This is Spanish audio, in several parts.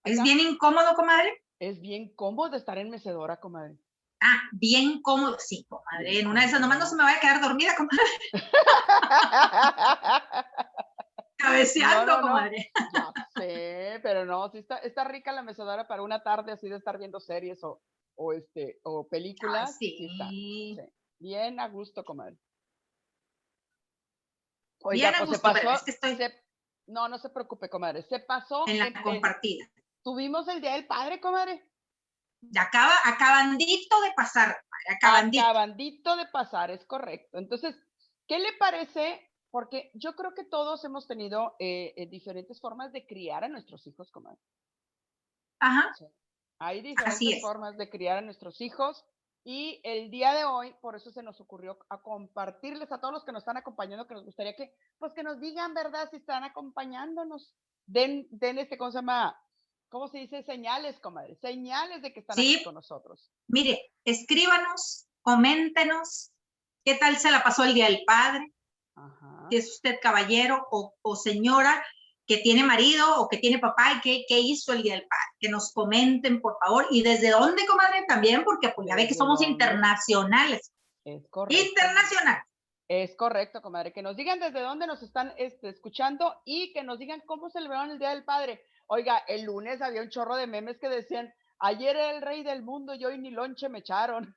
¿Es Acá bien incómodo, comadre? es bien cómodo estar en mecedora, comadre. Ah, bien cómodo. Sí, Bien comadre. En una de esas nomás no se cómodo. me vaya a quedar dormida, comadre. No, Cabeceando, no, no, comadre. ya sé, pero no, sí está rica la mecedora para una tarde así de estar viendo series o Ay, películas, sí está, sí. sí. Bien a gusto, comadre. Oiga, Bien a pues gusto, pero es que estoy no, no se preocupe, comadre, se pasó en la compartida. tuvimos el Día del Padre, comadre. Acabandito de pasar, comadre, acabandito. Acabandito de pasar, es correcto. Entonces, ¿qué le parece? Porque yo creo que todos hemos tenido diferentes formas de criar a nuestros hijos, comadre. Ajá, Sí. Hay así diferentes es. formas de criar a nuestros hijos y el día de hoy, por eso se nos ocurrió a compartirles a todos los que nos están acompañando, que nos gustaría que, pues que nos digan, ¿verdad? Si están acompañándonos, den ¿cómo se llama? ¿Cómo se dice? Señales, comadre, señales de que están aquí Sí, con nosotros. mire, escríbanos, coméntenos, ¿qué tal se la pasó el Día del Padre? Si Ajá. es usted caballero o señora que tiene marido o que tiene papá y qué hizo el Día del Padre. Que nos comenten, por favor. ¿Y desde dónde, comadre? También, porque pues ya ve que ¿Desde somos dónde? internacionales. Es correcto. Internacional. Es correcto, comadre. Que nos digan desde dónde nos están escuchando y que nos digan cómo celebraron el Día del Padre. Oiga, el lunes había un chorro de memes que decían, ayer era el rey del mundo y hoy ni lonche me echaron.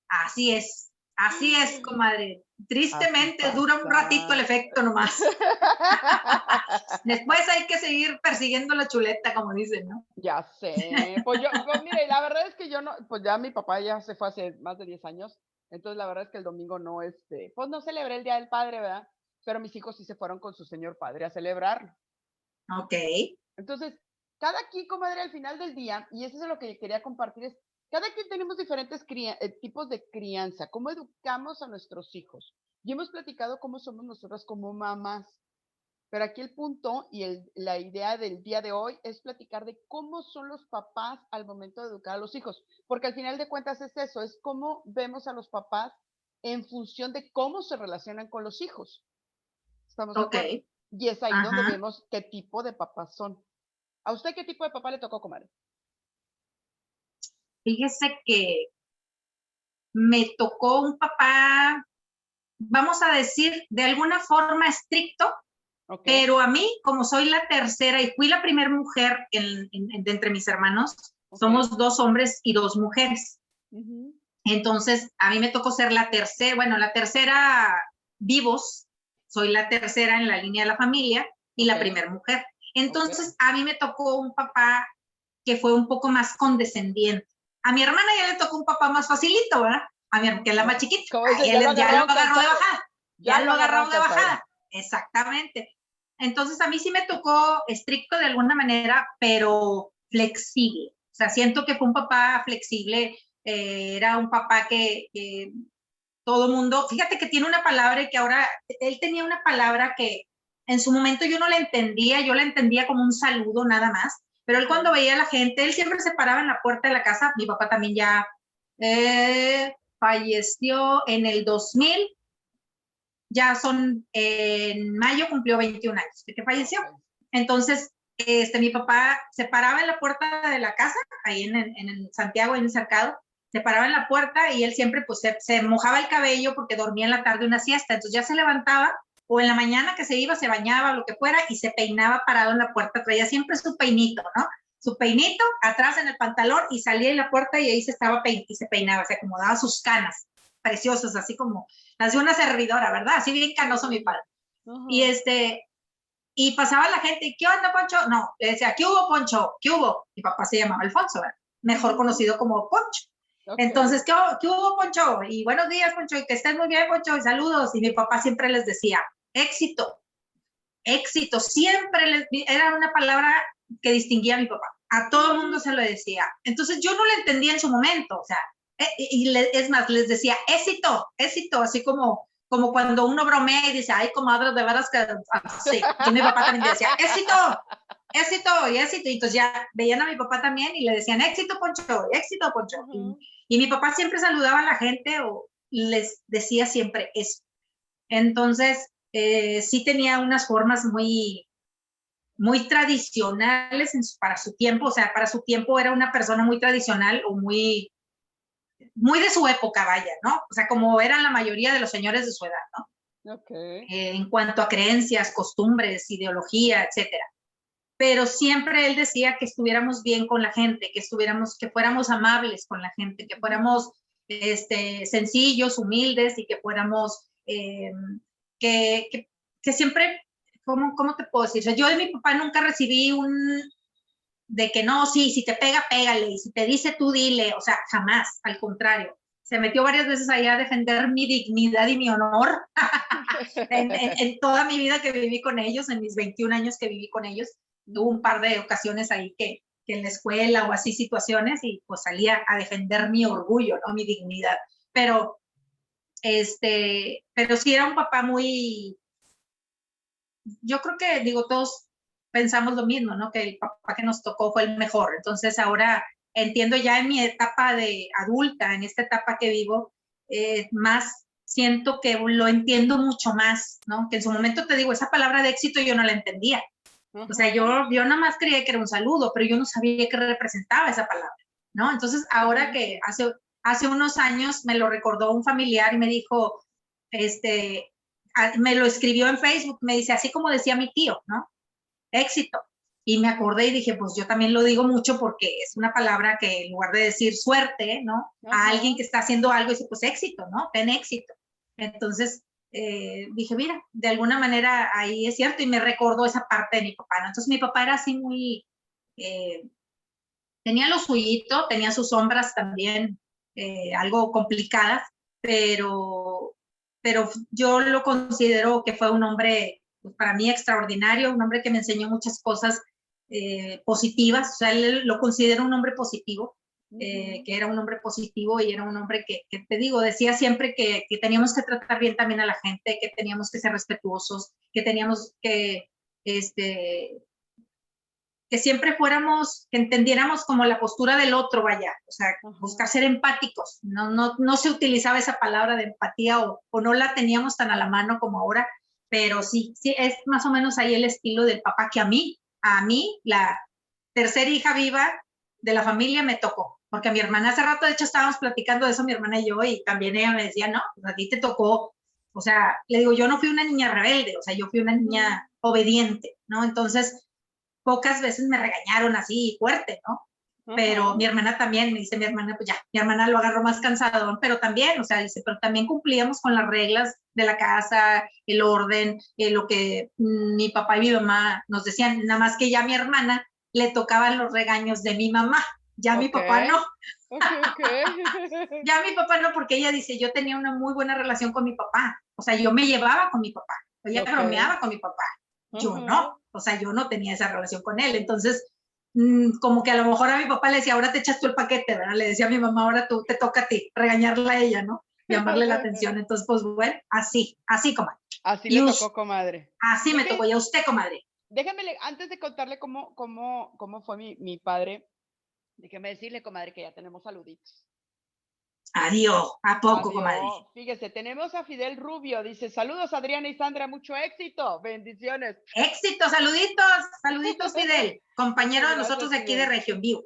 Así es, comadre. Así Tristemente dura un ratito el pasa. efecto nomás. Después hay que seguir persiguiendo la chuleta, como dicen, ¿no? Ya sé. Pues mire, la verdad es que yo no, pues ya mi papá ya se fue hace más de 10 años. Entonces la verdad es que el domingo no, pues no celebré el Día del Padre, ¿verdad? Pero mis hijos sí se fueron con su señor padre a celebrarlo. Ok. Entonces, cada quien, comadre, al final del día, y eso es lo que quería compartir, es cada quien tenemos diferentes tipos de crianza, cómo educamos a nuestros hijos. Y hemos platicado cómo somos nosotras como mamás, pero aquí el punto y la idea del día de hoy es platicar de cómo son los papás al momento de educar a los hijos, porque al final de cuentas es eso, es cómo vemos a los papás en función de cómo se relacionan con los hijos. ¿Estamos de Ok. acuerdo? Y es ahí donde Ajá. vemos qué tipo de papás son. ¿A usted qué tipo de papá le tocó, comadre? Fíjese que me tocó un papá, vamos a decir, de alguna forma estricto, Ok, pero a mí, como soy la tercera y fui la primera mujer de entre mis hermanos, ok. somos 2 hombres y 2 mujeres. Ujú, Entonces, a mí me tocó ser la tercera, bueno, la tercera vivos, soy la tercera en la línea de la familia y ok, la primera mujer. ok. Entonces, a mí me tocó un papá que fue un poco más condescendiente. A mi hermana ya le tocó un papá más facilito, ¿verdad? Que es la más chiquita. Como A dice, ya él lo ya lo agarraron agarró de cansado. bajada. Ya Ya lo lo agarró agarraron de cansado. bajada. Exactamente. Entonces, a mí sí me tocó estricto de alguna manera, pero flexible. O sea, siento que fue un papá flexible, era un papá que todo mundo, fíjate que tiene una palabra y que ahora, él tenía una palabra que en su momento yo no la entendía, yo la entendía como un saludo nada más, pero él Ok, cuando veía a la gente, él siempre se paraba en la puerta de la casa, mi papá también ya falleció en el 2000, ya en mayo cumplió 21 años de que falleció. ok, Entonces, mi papá se paraba en la puerta de la casa, ahí en Santiago, en el Cercado, se paraba en la puerta y él siempre pues se mojaba el cabello porque dormía en la tarde una siesta, entonces ya se levantaba o en la mañana que se iba, se bañaba o lo que fuera y se peinaba parado en la puerta, traía siempre su peinito, ¿no? Su peinito atrás en el pantalón y salía en la puerta y ahí se estaba y se peinaba, se acomodaba sus canas preciosas, así como las de una servidora, ¿verdad? Así bien canoso mi sí. padre. Y Ajá. y pasaba la gente, ¿qué onda, Poncho? No, le decía, ¿qué hubo, Poncho? ¿Qué hubo? Mi papá se llamaba Alfonso, ¿verdad? Mejor Ujú, conocido como Poncho. ok, Entonces, ¿qué hubo, Poncho? Y buenos días, Poncho, y que estés muy bien, Poncho, y saludos. Y mi papá siempre les decía, éxito, éxito. Siempre era una palabra que distinguía a mi papá. A todo el mundo ujú, se lo decía. Entonces, yo no lo entendía en su momento, o sea, es más, les decía, éxito, éxito, así como cuando uno bromea y dice, ay, comadre, de veras que así. Entonces mi papá también decía, éxito, éxito y éxito. Y entonces ya veían a mi papá también y le decían, éxito, Poncho. ujú. Y mi papá siempre saludaba a la gente o les decía siempre eso. Entonces, sí tenía unas formas muy, muy tradicionales para su tiempo, o sea, para su tiempo era una persona muy tradicional o muy, muy de su época, vaya, ¿no? O sea, como eran la mayoría de los señores de su edad, ¿no? Ok. En cuanto a creencias, costumbres, ideología, etcétera. Pero siempre él decía que estuviéramos bien con la gente, que fuéramos amables con la gente, que fuéramos sencillos, humildes y que fuéramos, que, que, que siempre, ¿cómo te puedo decir? O sea, yo de mi papá nunca recibí de que no, sí, si te pega, pégale, y si te dice tú, dile, o sea, jamás, al contrario. Se metió varias veces ahí a defender mi dignidad y mi honor en toda mi vida que viví con ellos, en mis 21 años que viví con ellos. Hubo un par de ocasiones ahí que en la escuela o así situaciones y pues salía a defender mi orgullo, ¿no? Mi dignidad. Pero, pero sí era un papá muy, yo creo que, digo, todos pensamos lo mismo, ¿no? Que el papá que nos tocó fue el mejor. Entonces ahora entiendo ya en mi etapa de adulta, en esta etapa que vivo, más siento que lo entiendo mucho más, ¿no? Que en su momento te digo, esa palabra de éxito yo no la entendía. O sea, yo nada más creía que era un saludo, pero yo no sabía qué representaba esa palabra, ¿no? Entonces ahora que hace unos años me lo recordó un familiar y me dijo, me lo escribió en Facebook, me dice, así como decía mi tío, ¿no? Éxito. Y me acordé y dije, pues yo también lo digo mucho porque es una palabra que en lugar de decir suerte, ¿no? A alguien que está haciendo algo, dice, pues éxito, ¿no? Ten éxito. Entonces dije, mira, de alguna manera ahí es cierto y me recordó esa parte de mi papá, ¿no? Entonces mi papá era así muy, eh, tenía lo suyito, tenía sus sombras también algo complicadas, pero, pero yo lo considero que fue un hombre, pues, para mí extraordinario, un hombre que me enseñó muchas cosas positivas, o sea, él lo considero un hombre positivo, que era un hombre positivo y era un hombre que te digo, decía siempre que teníamos que tratar bien también a la gente, que teníamos que ser respetuosos, que teníamos este, que siempre fuéramos, que entendiéramos como la postura del otro, vaya, o sea, buscar ser empáticos. No se utilizaba esa palabra de empatía o no la teníamos tan a la mano como ahora, pero sí, es más o menos ahí el estilo del papá que a mí, la tercera hija viva de la familia me tocó, porque a mi hermana hace rato, de hecho, estábamos platicando de eso, mi hermana y yo, y también ella me decía, no, pues a ti te tocó, o sea, le digo, yo no fui una niña rebelde, o sea, yo fui una niña obediente, ¿no? Entonces, pocas veces me regañaron así fuerte, ¿no? Pero mi hermana también, me dice mi hermana, pues ya, mi hermana lo agarró más cansado, pero también, o sea, dice, pero también cumplíamos con las reglas de la casa, el orden, lo que mi papá y mi mamá nos decían, nada más que ya a mi hermana le tocaban los regaños de mi mamá, ya mi papá no. Ya mi papá no, porque ella dice, yo tenía una muy buena relación con mi papá, o sea, yo me llevaba con mi papá, ella bromeaba con mi papá, yo no, o sea, yo no tenía esa relación con él, entonces, como que a lo mejor a mi papá le decía, ahora te echas tú el paquete, ¿verdad? Le decía a mi mamá, ahora tú te toca a ti, regañarla a ella, ¿no? Llamarle la atención, entonces, pues bueno, así, comadre. Así le tocó, comadre. Así me tocó, y a usted, comadre. Déjame, antes de contarle cómo fue mi padre, déjeme decirle, comadre, que ya tenemos saluditos. Adiós, ¿a poco, comadre? Adiós. Fíjese, tenemos a Fidel Rubio, dice, saludos Adriana y Sandra, mucho éxito, bendiciones. Éxito, saluditos, Fidel, compañero de nosotros de aquí de Región Vivo.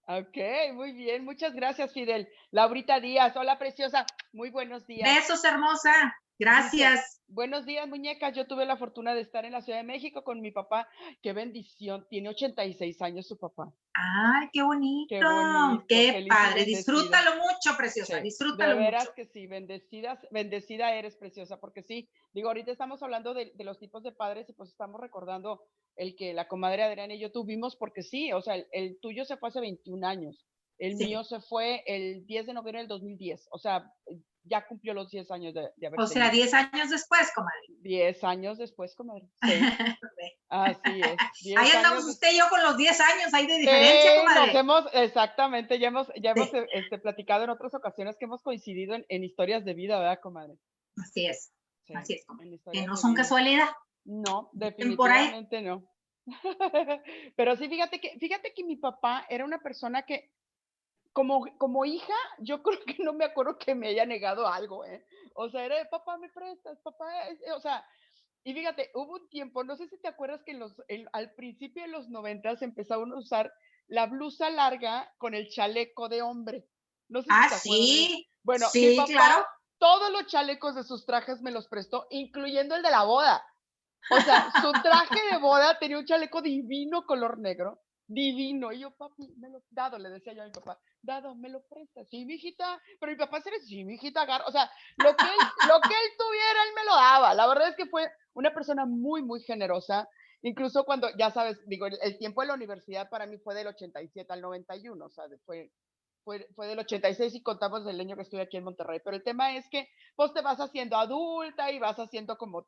Ok, muy bien, muchas gracias, Fidel. Laurita Díaz, hola preciosa, muy buenos días. Besos, hermosa, gracias. Dice, buenos días, muñecas. Yo tuve la fortuna de estar en la Ciudad de México con mi papá. Qué bendición, tiene 86 años su papá. Ay, qué Qué bonito, bonito, qué feliz y padre. bendecida. Disfrútalo mucho, preciosa, Sí, de disfrútalo mucho. veras que sí, bendecida eres, preciosa, porque sí, digo, ahorita estamos hablando de los tipos de padres y pues estamos recordando el que la comadre Adriana y yo tuvimos, porque sí, o sea, el tuyo se fue hace 21 años, el mío Sí. se fue el 10 de noviembre del 2010, o sea, ya cumplió los 10 años de O haberse sea, ido. 10 años después, comadre. 10 años después, comadre, sí, así es, Ahí 10 andamos años usted y yo con los 10 años ahí de diferencia, Sí, nos comadre. hemos, exactamente, ya hemos Sí, platicado en otras ocasiones que hemos coincidido en historias de vida, ¿verdad, comadre? así es, Sí, comadre. en Que historias no de son vida. casualidad. No, Dicen por ahí. definitivamente no. Pero sí, fíjate que mi papá era una persona que, como hija, yo creo que no me acuerdo que me haya negado algo, ¿eh? O sea, era de, papá, ¿me prestas? Papá, o sea, Y fíjate, hubo un tiempo, no sé si te acuerdas que al principio de los 90 empezaron a usar la blusa larga con el chaleco de hombre. No sé si Ah, te acuerdas de eso. sí, Bueno, mi sí, papá claro. todos los chalecos de sus trajes me los prestó, incluyendo el de la boda. O sea, su traje de boda tenía un chaleco divino color negro, divino. Y yo, papi, Dado, le decía yo a mi papá, Dado, ¿me lo prestas? Sí, mijita. Pero mi papá se le decía, sí, mijita, agarra. O sea, lo que él tuviera, él me lo daba. La verdad es que fue una persona muy, muy generosa. Incluso cuando, ya sabes, digo, el tiempo de la universidad para mí fue del 87 al 91, o sea, fue del 86 y contamos el año que estoy aquí en Monterrey. Pero el tema es que pues te vas haciendo adulta y vas haciendo como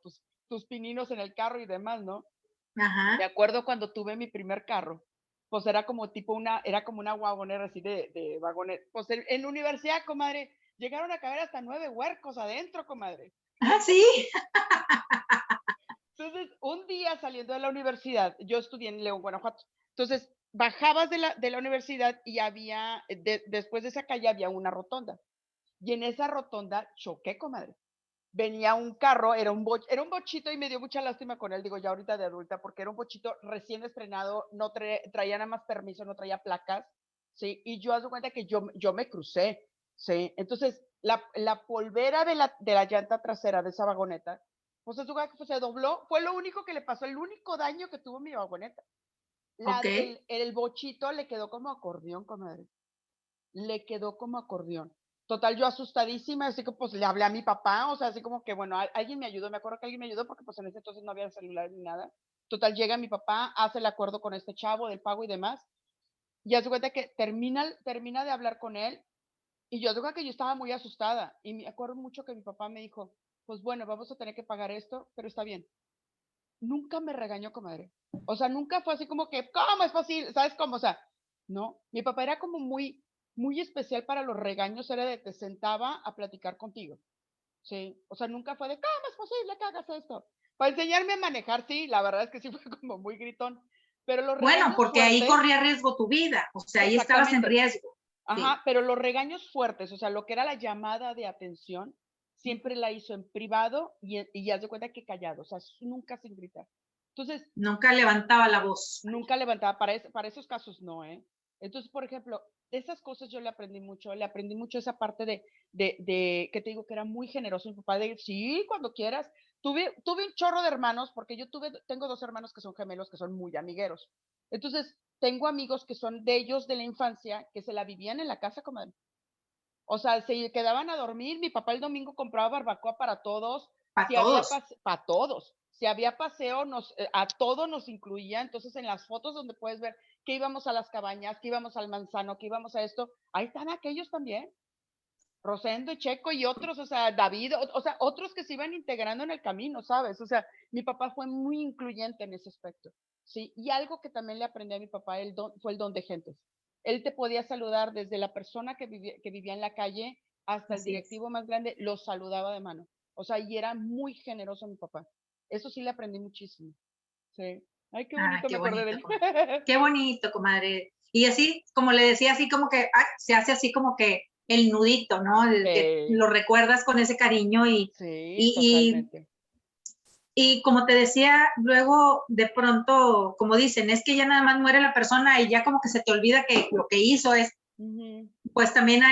tus pininos en el carro y demás, ¿no? Me Ajá. acuerdo cuando tuve mi primer carro, pues era como era como una wagonera así de vagones. Pues en la universidad, comadre, llegaron a caber hasta 9 huercos adentro, comadre. Ah, sí. Entonces, un día saliendo de la universidad, yo estudié en León, Guanajuato. Entonces, bajabas de la universidad y después de esa calle había una rotonda. Y en esa rotonda choqué, comadre. Venía un carro, era un bochito y me dio mucha lástima con él, digo, ya ahorita de adulta, porque era un bochito recién estrenado, no traía nada más permiso, no traía placas, ¿sí? Y yo hago cuenta que yo me crucé, ¿sí? Entonces, la polvera de la llanta trasera de esa vagoneta, pues se dobló, fue lo único que le pasó, el único daño que tuvo mi vagoneta. Ok. El bochito le quedó como acordeón, comadre, le quedó como acordeón. Total, yo asustadísima, así que pues le hablé a mi papá, o sea, así como que, bueno, alguien me ayudó, me acuerdo que alguien me ayudó porque pues en ese entonces no había celular ni nada. Total, llega mi papá, hace el acuerdo con este chavo del pago y demás, y hace cuenta que termina de hablar con él, y yo digo que yo estaba muy asustada, y me acuerdo mucho que mi papá me dijo, pues bueno, vamos a tener que pagar esto, pero está bien. Nunca me regañó, comadre. O sea, nunca fue así como que, ¿cómo es posible? ¿Sabes cómo? O sea, no. Mi papá era como muy, muy especial para los regaños, era de te sentaba a platicar contigo. Sí. O sea, nunca fue de, ¿cómo es posible que hagas esto? Para enseñarme a manejar, sí, la verdad es que sí fue como muy gritón. Pero los Bueno, regaños porque ahí fuertes, corría riesgo tu vida, o sea, ahí estabas en exactamente. riesgo. Sí. Ajá, pero los regaños fuertes, o sea, lo que era la llamada de atención, siempre la hizo en privado y haz de cuenta que callado, o sea, nunca sin gritar. Entonces, Nunca levantaba la voz. nunca levantaba, para esos casos no, ¿eh? Entonces, por ejemplo, de esas cosas yo le aprendí mucho esa parte que te digo que era muy generoso mi papá, de sí, cuando quieras. Tuve un chorro de hermanos, porque tengo 2 hermanos que son gemelos, que son muy amigueros. Entonces, tengo amigos que son de ellos de la infancia, que se la vivían en la casa, como o sea, se quedaban a dormir, mi papá el domingo compraba barbacoa para todos, Para si había todos. para todos, si había paseo, a todos nos incluía, entonces en las fotos donde puedes ver que íbamos a las cabañas, que íbamos al manzano, que íbamos a esto, ahí están aquellos también, Rosendo y Checo y otros, o sea, David, o sea, otros que se iban integrando en el camino, ¿sabes? O sea, mi papá fue muy incluyente en ese aspecto, ¿sí? Y algo que también le aprendí a mi papá fue el don de gentes. Él te podía saludar desde la persona que vivía en la calle hasta el Así es. directivo más grande, lo saludaba de mano. O sea, y era muy generoso mi papá. Eso sí le aprendí muchísimo. Sí. Ay, qué Ah, bonito me acordé de él. qué bonito, comadre. Y así, como le decía, así como que se hace así como que el nudito, ¿no? El que lo recuerdas con ese cariño Sí, y, totalmente. y como te decía, luego de pronto, como dicen, es que ya nada más muere la persona y ya como que se te olvida que lo que hizo es, Ujú. pues también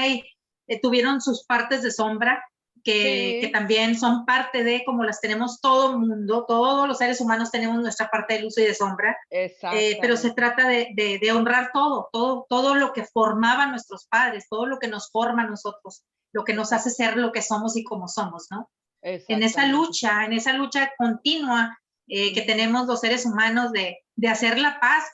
tuvieron sus partes de sombra que Sí, también son parte de, como las tenemos todo el mundo, todos los seres humanos tenemos nuestra parte de luz y de sombra, pero se exactamente. trata de honrar todo lo que formaban nuestros padres, todo lo que nos forma a nosotros, lo que nos hace Exacto. ser lo que somos y como somos, ¿no? Exactamente. En esa lucha continua que Ujú. tenemos los seres humanos de hacer la paz,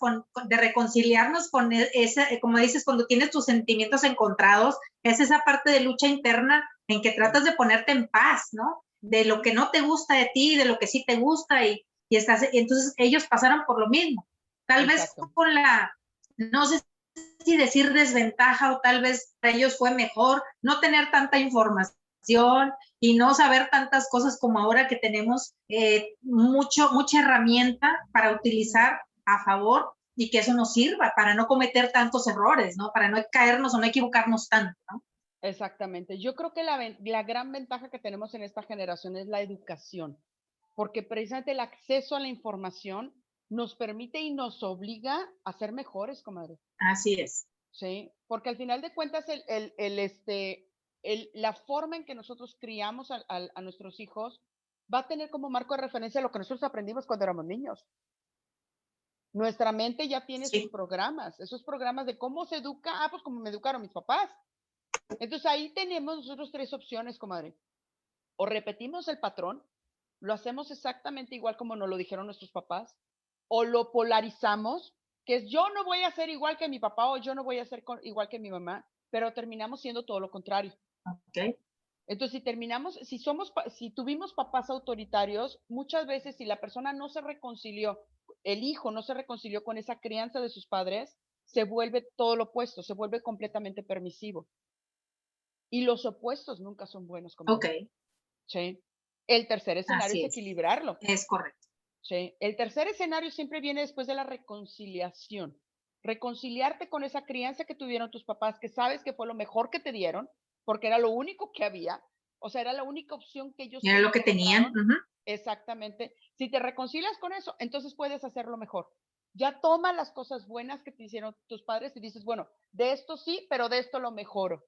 de reconciliarnos con ese, como dices, cuando tienes tus sentimientos encontrados, es esa parte de lucha interna en que Sí. tratas de ponerte en paz, ¿no? De lo Ujú. que no te gusta de ti, de lo que sí te gusta y entonces ellos pasaron por lo mismo. Tal vez Exacto. con no sé si decir desventaja o tal vez para ellos fue mejor no tener tanta información y no saber tantas cosas como ahora que tenemos mucha herramienta para Ujú. utilizar a favor y que eso nos sirva para no cometer tantos errores, ¿no? Para no caernos o no equivocarnos tanto, ¿no? Exactamente. Yo creo que la gran ventaja que tenemos en esta generación es la educación. porque precisamente el acceso a la información nos permite y nos obliga a ser mejores, comadre. Así es. Sí, porque al final de cuentas la forma en que nosotros criamos a nuestros hijos va a tener como marco de referencia lo que nosotros aprendimos cuando éramos niños. Nuestra mente ya tiene sus Sí. programas, esos programas de cómo se educa, pues como me educaron mis papás. Entonces ahí tenemos nosotros tres opciones, comadre. O repetimos el patrón, lo hacemos exactamente igual como nos lo dijeron nuestros papás, o lo polarizamos, que es yo no voy a ser igual que mi papá o yo no voy a ser igual que mi mamá, pero terminamos siendo todo lo contrario. Ok. Entonces, si tuvimos papás autoritarios, muchas veces si la persona no se reconcilió, el hijo no se reconcilió con esa crianza de sus padres, se vuelve todo lo opuesto, se vuelve completamente permisivo. Y los opuestos nunca son buenos, Ok. comadre. ¿Sí? El tercer escenario Así es es. equilibrarlo. Es correcto. ¿Sí? El tercer escenario siempre viene después de la reconciliación. Reconciliarte con esa crianza que tuvieron tus papás, que sabes que fue lo mejor que te dieron, porque era lo único que había, o sea, era la única opción que ellos Era lo que tenían. encontraron. Exactamente. Si te reconcilias con eso, entonces puedes hacerlo mejor. Ya toma las cosas buenas que te hicieron tus padres y dices, bueno, de esto sí, pero de esto lo mejoro,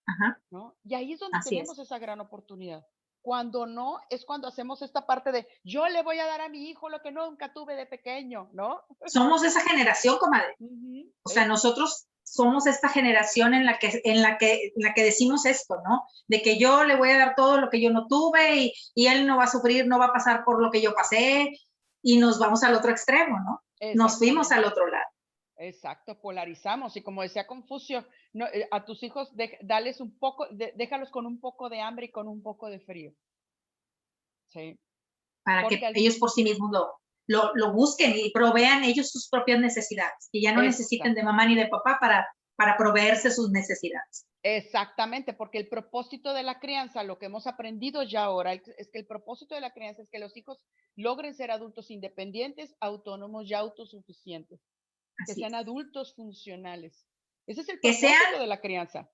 Ajá. ¿no? Y ahí es donde Así es. tenemos esa gran oportunidad. Cuando no, es cuando hacemos esta parte de yo le voy a dar a mi hijo lo que nunca tuve de pequeño, ¿no? Somos esa generación, comadre. Ujú. O sea, nosotros somos esta generación en la que decimos esto, ¿no? De que yo le voy a dar todo lo que yo no tuve y él no va a sufrir, no va a pasar por lo que yo pasé y nos vamos al otro extremo, ¿no? Nos fuimos al Exactamente, otro lado. exacto, polarizamos. Y como decía Confucio, no, a tus hijos dales un poco, déjalos con un poco de hambre y con un poco de frío. Sí, Para porque que ellos por sí mismos lo busquen y provean ellos sus propias necesidades, y ya no necesiten de mamá ni de papá para proveerse sus necesidades. exactamente, porque el propósito de la crianza, lo que hemos aprendido ya ahora, es que el propósito de la crianza es que los hijos logren ser adultos independientes, autónomos y autosuficientes, que Así sean es. adultos funcionales. Ese es el Que sean, propósito de la crianza.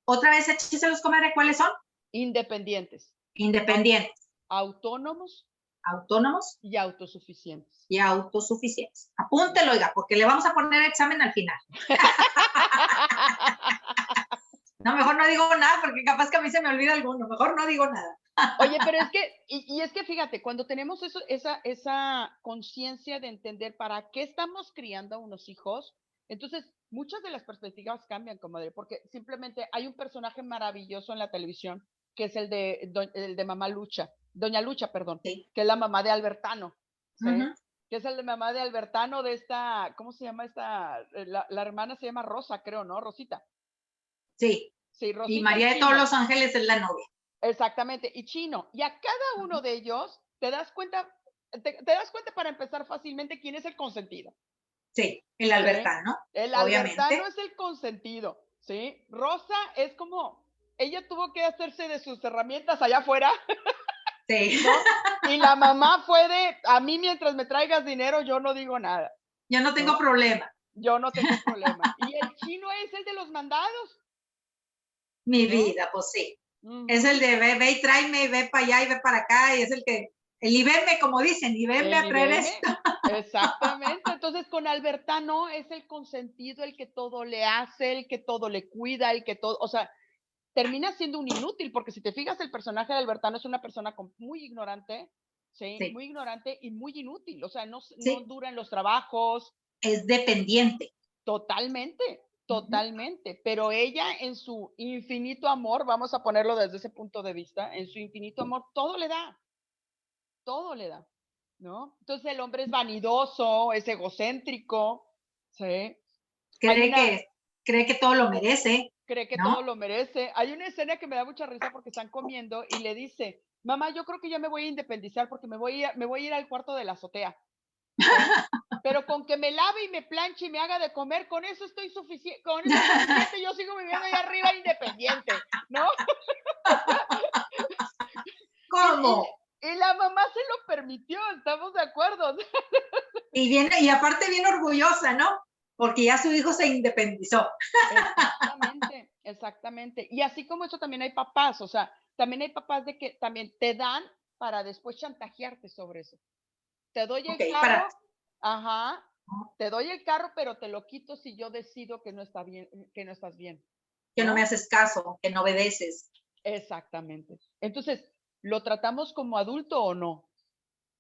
otra vez, écheselos, comadre, ¿cuáles son? Independientes, au- Independientes, autónomos autónomos y autosuficientes. y autosuficientes. Apúntelo, oiga, porque le vamos a poner examen al final. No, mejor no digo nada, porque capaz que a mí se me olvida alguno. Mejor no digo nada. Oye, pero es que, y es que fíjate, cuando tenemos esa conciencia de entender para qué estamos criando a unos hijos, entonces muchas de las perspectivas cambian, comadre, porque simplemente hay un personaje maravilloso en la televisión, que es el de Mamá Lucha, Doña Lucha, perdón, Sí. que es la mamá de Albertano, ¿sí? Ujú. Que es el de mamá de Albertano de esta, ¿cómo se llama esta? La hermana se llama Rosa, creo, ¿no? Rosita. Sí. Sí, Y Rosita y María de todos Chino. los ángeles es la novia. Exactamente, y Chino. Y a cada uno Ujú. de ellos te das cuenta para empezar fácilmente quién es el consentido. Sí, el ¿Sí? Albertano, El Albertano obviamente. es el consentido. ¿Sí? Rosa es como, ella tuvo que hacerse de sus herramientas allá afuera, Sí. ¿no? Y la mamá fue de, a mí mientras me traigas dinero, yo no digo nada, Yo no tengo ¿no? problema. Yo no tengo problema. Y el Chino es el de los mandados, Mi ¿no? vida, pues sí. Es el Ujú. de ve y tráeme, ve para allá y ve para acá, y es el que, el y venme, como dicen, y venme El a traer IBM, esto. exactamente. Entonces, con Albertano es el consentido, el que todo le hace, el que todo le cuida, el que todo, o sea, termina siendo un inútil, porque si te fijas, el personaje de Albertano es una persona muy ignorante, ¿sí? Sí, Muy ignorante y muy inútil, o sea, no sí, dura en los trabajos, es dependiente. totalmente, Ujú. totalmente, pero ella en su infinito amor, vamos a ponerlo desde ese punto de vista, en su infinito amor, todo le da, ¿no? Entonces el hombre es vanidoso, es egocéntrico, ¿sí? Hay Cree una, que, cree que todo lo merece, cree que todo ¿no? lo merece. Hay una escena que me da mucha risa porque están comiendo y le dice, mamá, yo creo que ya me voy a independizar porque me voy a ir al cuarto de la azotea, ¿sí? Pero con que me lave y me planche y me haga de comer, con eso estoy suficiente, con eso es suficiente, yo sigo viviendo ahí arriba independiente, ¿no? Y, ¿Cómo? y la mamá se lo permitió, estamos de acuerdo. Y aparte bien orgullosa, ¿no? Porque ya su hijo se independizó. Exactamente, exactamente. Y así como eso también hay papás, o sea, también hay papás de que también te dan, para después chantajearte sobre eso. Te doy Ok, el para, carro, ajá, te doy el carro, pero te lo quito si yo decido que no está bien, que no estás bien, que no me ¿no? haces caso, que no obedeces. Exactamente. Entonces, ¿lo tratamos como adulto o no?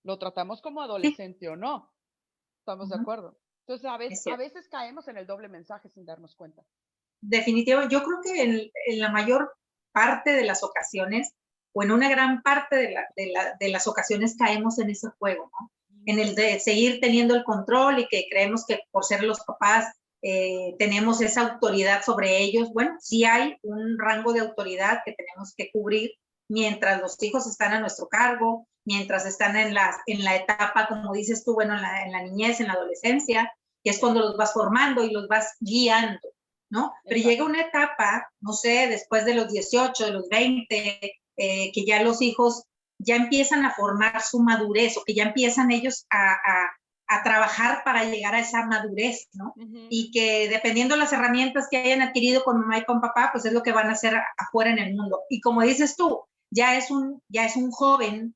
¿Lo tratamos como Sí, adolescente o no? ¿Estamos de ujú, acuerdo? Entonces, es a cierto. veces caemos en el doble mensaje sin darnos cuenta. Definitivo, yo creo que en la mayor parte de las ocasiones, o en una gran parte de las ocasiones caemos en ese juego, ¿no? En el de seguir teniendo el control y que creemos que por ser los papás tenemos esa autoridad sobre ellos. Bueno, sí hay un rango de autoridad que tenemos que cubrir mientras los hijos están a nuestro cargo, mientras están en la etapa, como dices tú, bueno, en la niñez, en la adolescencia, que es cuando los vas formando y los vas guiando, ¿no? Pero llega Exacto. una etapa, no sé, después de los 18, de los 20, que ya los hijos ya empiezan a formar su madurez o que ya empiezan ellos a trabajar para llegar a esa madurez, ¿no? Ujú. Y que dependiendo de las herramientas que hayan adquirido con mamá y con papá, pues es lo que van a hacer afuera en el mundo. Y como dices tú, ya es un joven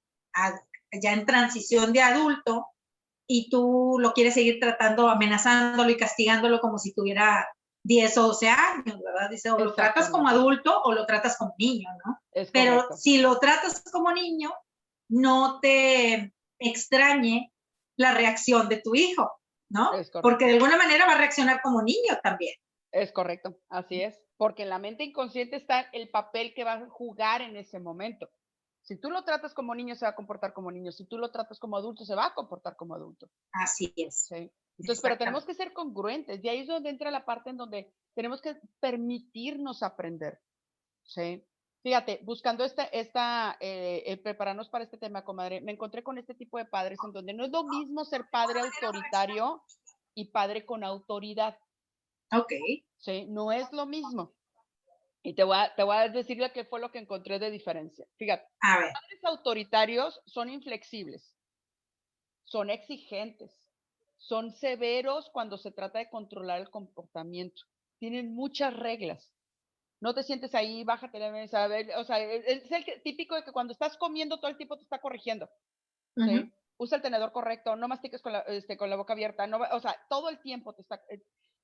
ya en transición de adulto y tú lo quieres seguir tratando, amenazándolo y castigándolo como si tuviera 10 o 12 años, ¿verdad? Dice, o lo tratas como Exactamente. adulto o lo tratas como niño, ¿no? Es Pero correcto. si lo tratas como niño, no te extrañe la reacción de tu hijo, ¿no? Es Porque de correcto. alguna manera va a reaccionar como niño también. Es correcto. Así es. Porque en la mente inconsciente está el papel que va a jugar en ese momento. Si tú lo tratas como niño, se va a comportar como niño. Si tú lo tratas como adulto, se va a comportar como adulto. Así es, Sí. Entonces, pero tenemos exactamente. que ser congruentes. Y ahí es donde entra la parte en donde tenemos que permitirnos aprender. Sí. Fíjate, buscando prepararnos para este tema, comadre, me encontré con este tipo de padres en donde no es lo mismo ser padre autoritario y padre con autoridad. Ok, Sí, no es lo mismo. Y te voy a decir qué fue lo que encontré de diferencia. Fíjate, a ver, padres autoritarios son inflexibles, son exigentes, son severos cuando se trata de controlar el comportamiento. Tienen muchas reglas. No te sientes ahí, bájate la mesa, a ver, o sea, es típico de que cuando estás comiendo todo el tiempo te está corrigiendo, uh-huh, ¿sí? Usa el tenedor correcto, no mastiques con la boca abierta, no, o sea, todo el tiempo te está.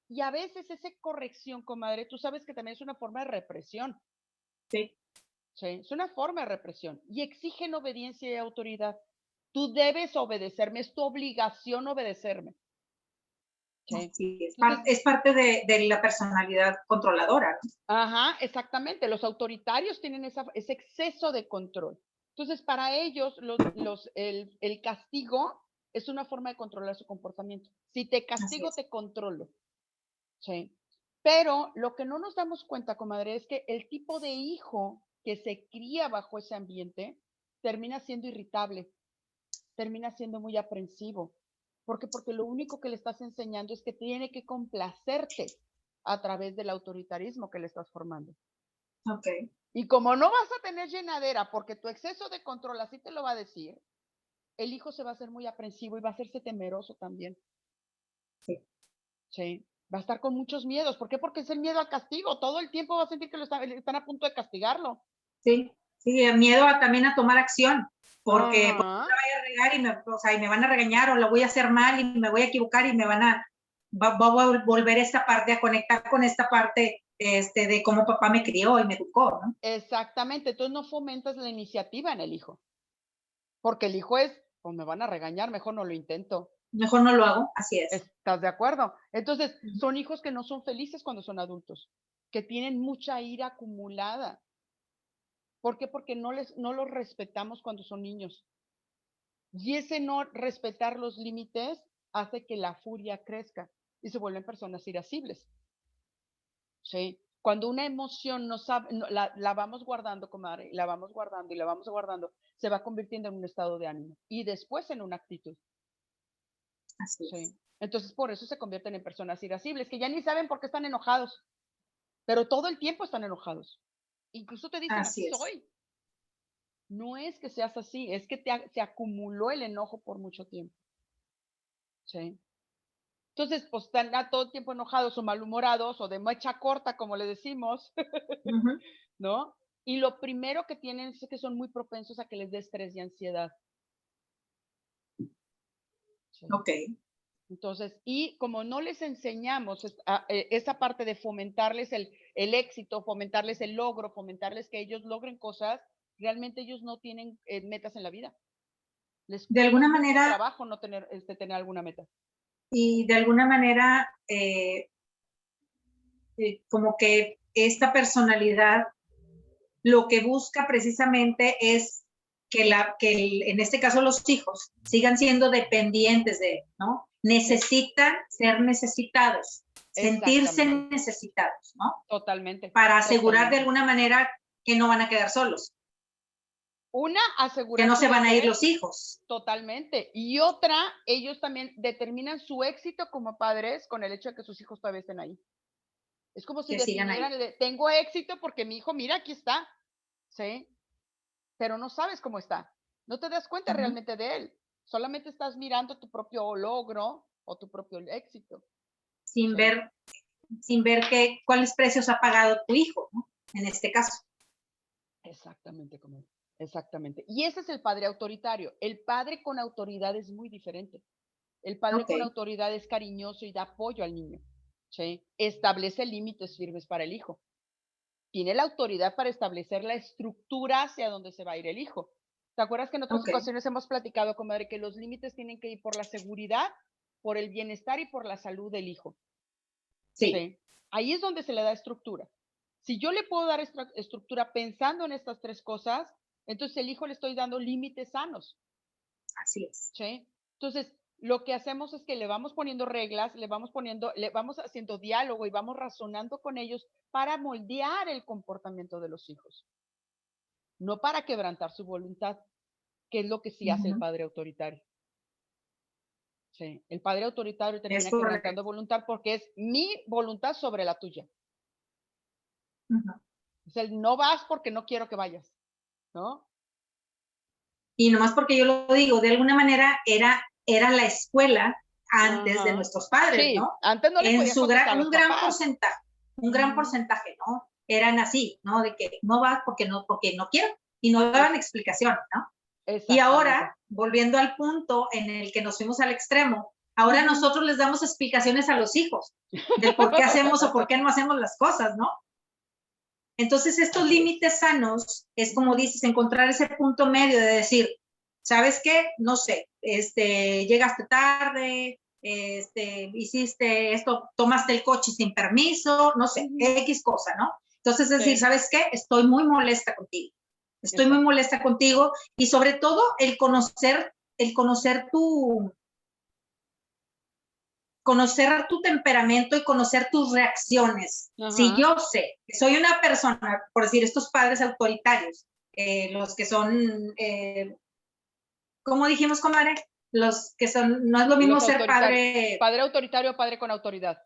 Y a veces esa corrección, comadre, tú sabes que también es una forma de represión, sí, ¿sí? Es una forma de represión y exigen obediencia y autoridad. Tú debes obedecerme, es tu obligación obedecerme, ¿sí? así es. Entonces, Es parte de la personalidad controladora, ¿no? ajá, exactamente. Los autoritarios tienen ese exceso de control. Entonces, para ellos, el castigo es una forma de controlar su comportamiento. Si te Así castigo, es. te controlo. Sí. Pero lo que no nos damos cuenta, comadre, es que el tipo de hijo que se cría bajo ese ambiente termina siendo irritable, termina siendo muy aprensivo. ¿Por qué? Porque lo único que le estás enseñando es que tiene que complacerte a través del autoritarismo que le estás formando. Ok, Y como no vas a tener llenadera, porque tu exceso de control así te lo va a decir, el hijo se va a hacer muy aprensivo y va a hacerse temeroso también. sí. Sí. Va a estar con muchos miedos. ¿Por qué? Porque es el miedo al castigo. Todo el tiempo va a sentir que están a punto de castigarlo. Sí, sí, el miedo también a tomar acción, porque pues, Ajá. la voy a regar o sea, y me van a regañar o lo voy a hacer mal y me voy a equivocar y va a volver esta parte a conectar con esta parte de cómo papá me crió y me educó, ¿no? Exactamente. Entonces no fomentas la iniciativa en el hijo. Porque el hijo es, pues me van a regañar, mejor no lo intento. Mejor no lo hago, así es. ¿Estás de acuerdo? Entonces, Ujú. son hijos que no son felices cuando son adultos, que tienen mucha ira acumulada. ¿Por qué? Porque no los respetamos cuando son niños. Y ese no respetar los límites hace que la furia crezca y se vuelven personas irascibles, ¿sí? Cuando una emoción no sabe, la vamos guardando, comadre, y la vamos guardando y la vamos guardando, se va convirtiendo en un estado de ánimo y después en una actitud, Así es. ¿sí? Entonces, por eso se convierten en personas irascibles, que ya ni saben por qué están enojados, pero todo el tiempo están enojados. Incluso te dicen, así Así es. soy. No es que seas así, es que se acumuló el enojo por mucho tiempo, ¿sí? Entonces, pues están todo el tiempo enojados o malhumorados o de mecha corta, como le decimos, Ujú. ¿no? Y lo primero que tienen es que son muy propensos a que les dé estrés y ansiedad. Sí. Ok. Entonces, y como no les enseñamos esa parte de fomentarles el éxito, fomentarles el logro, fomentarles que ellos logren cosas, realmente ellos no tienen metas en la vida. Les De cuesta alguna mucho manera, trabajo no tener alguna meta. y de alguna manera, como que esta personalidad lo que busca precisamente es en este caso los hijos sigan siendo dependientes de él, ¿no? Necesitan ser necesitados, sentirse Exactamente, necesitados, ¿no? totalmente, Para asegurar de totalmente. alguna manera que no van a quedar solos, Una, que no asegurarse se de van a ir que los hijos. totalmente. Y otra, ellos también determinan su éxito como padres con el hecho de que sus hijos todavía estén ahí. Es como si Que sigan ahí. definieran tengo éxito porque mi hijo, mira, aquí está, ¿sí? Pero no sabes cómo está. No te das cuenta Ujú. realmente de él. Solamente estás mirando tu propio logro o tu propio éxito, Sin ¿sí? ver, sin ver cuáles precios ha pagado tu hijo, ¿no? En este caso. Exactamente, como exactamente. Y ese es el padre autoritario. El padre con autoridad es muy diferente. El padre Ok. con autoridad es cariñoso y da apoyo al niño, ¿sí? Establece límites firmes para el hijo. Tiene la autoridad para establecer la estructura hacia donde se va a ir el hijo. ¿Te acuerdas que en otras Ok. ocasiones hemos platicado, comadre, que los límites tienen que ir por la seguridad, por el bienestar y por la salud del hijo? Sí, Sí. Ahí es donde se le da estructura. Si yo le puedo dar estructura pensando en estas tres cosas, entonces el hijo le estoy dando límites sanos. así es. ¿Sí? Entonces, lo que hacemos es que le vamos poniendo reglas, le vamos haciendo diálogo y vamos razonando con ellos para moldear el comportamiento de los hijos, no para quebrantar su voluntad, que es lo que sí hace el Ujú. padre autoritario. Sí, el padre autoritario Es termina quebrantando correcto. voluntad porque es mi voluntad sobre la tuya. Ujú. Es el no vas porque no quiero que vayas, ¿no? Y nomás porque yo lo digo, de alguna manera era la escuela antes de Ajá. nuestros padres, Sí, ¿no? antes no le En podías su contestar a los papás. un gran Ujú. porcentaje, ¿no? Eran así, ¿no? De que no vas porque no quiero y no Es, daban explicación, ¿no? Y ahora, exactamente. volviendo al punto en el que nos fuimos al extremo, ahora Ujú. nosotros les damos explicaciones a los hijos del por qué hacemos o por qué no hacemos las cosas, ¿no? Entonces, estos Así es. límites sanos es como dices, encontrar ese punto medio de decir, ¿sabes qué? No sé, llegaste tarde, hiciste esto, tomaste el coche sin permiso, no sé, Ujú. X cosa, ¿no? Entonces, es decir, Sí, ¿sabes qué? Estoy muy molesta contigo. Estoy muy exacto. molesta contigo y sobre todo el conocer tu temperamento y conocer tus reacciones. Si Ajá. yo sé que soy una persona, por decir, estos padres autoritarios, los que son, ¿cómo dijimos, comadre? Los que son, no es lo mismo Los ser autoritarios. padre, Padre autoritario, padre con autoridad.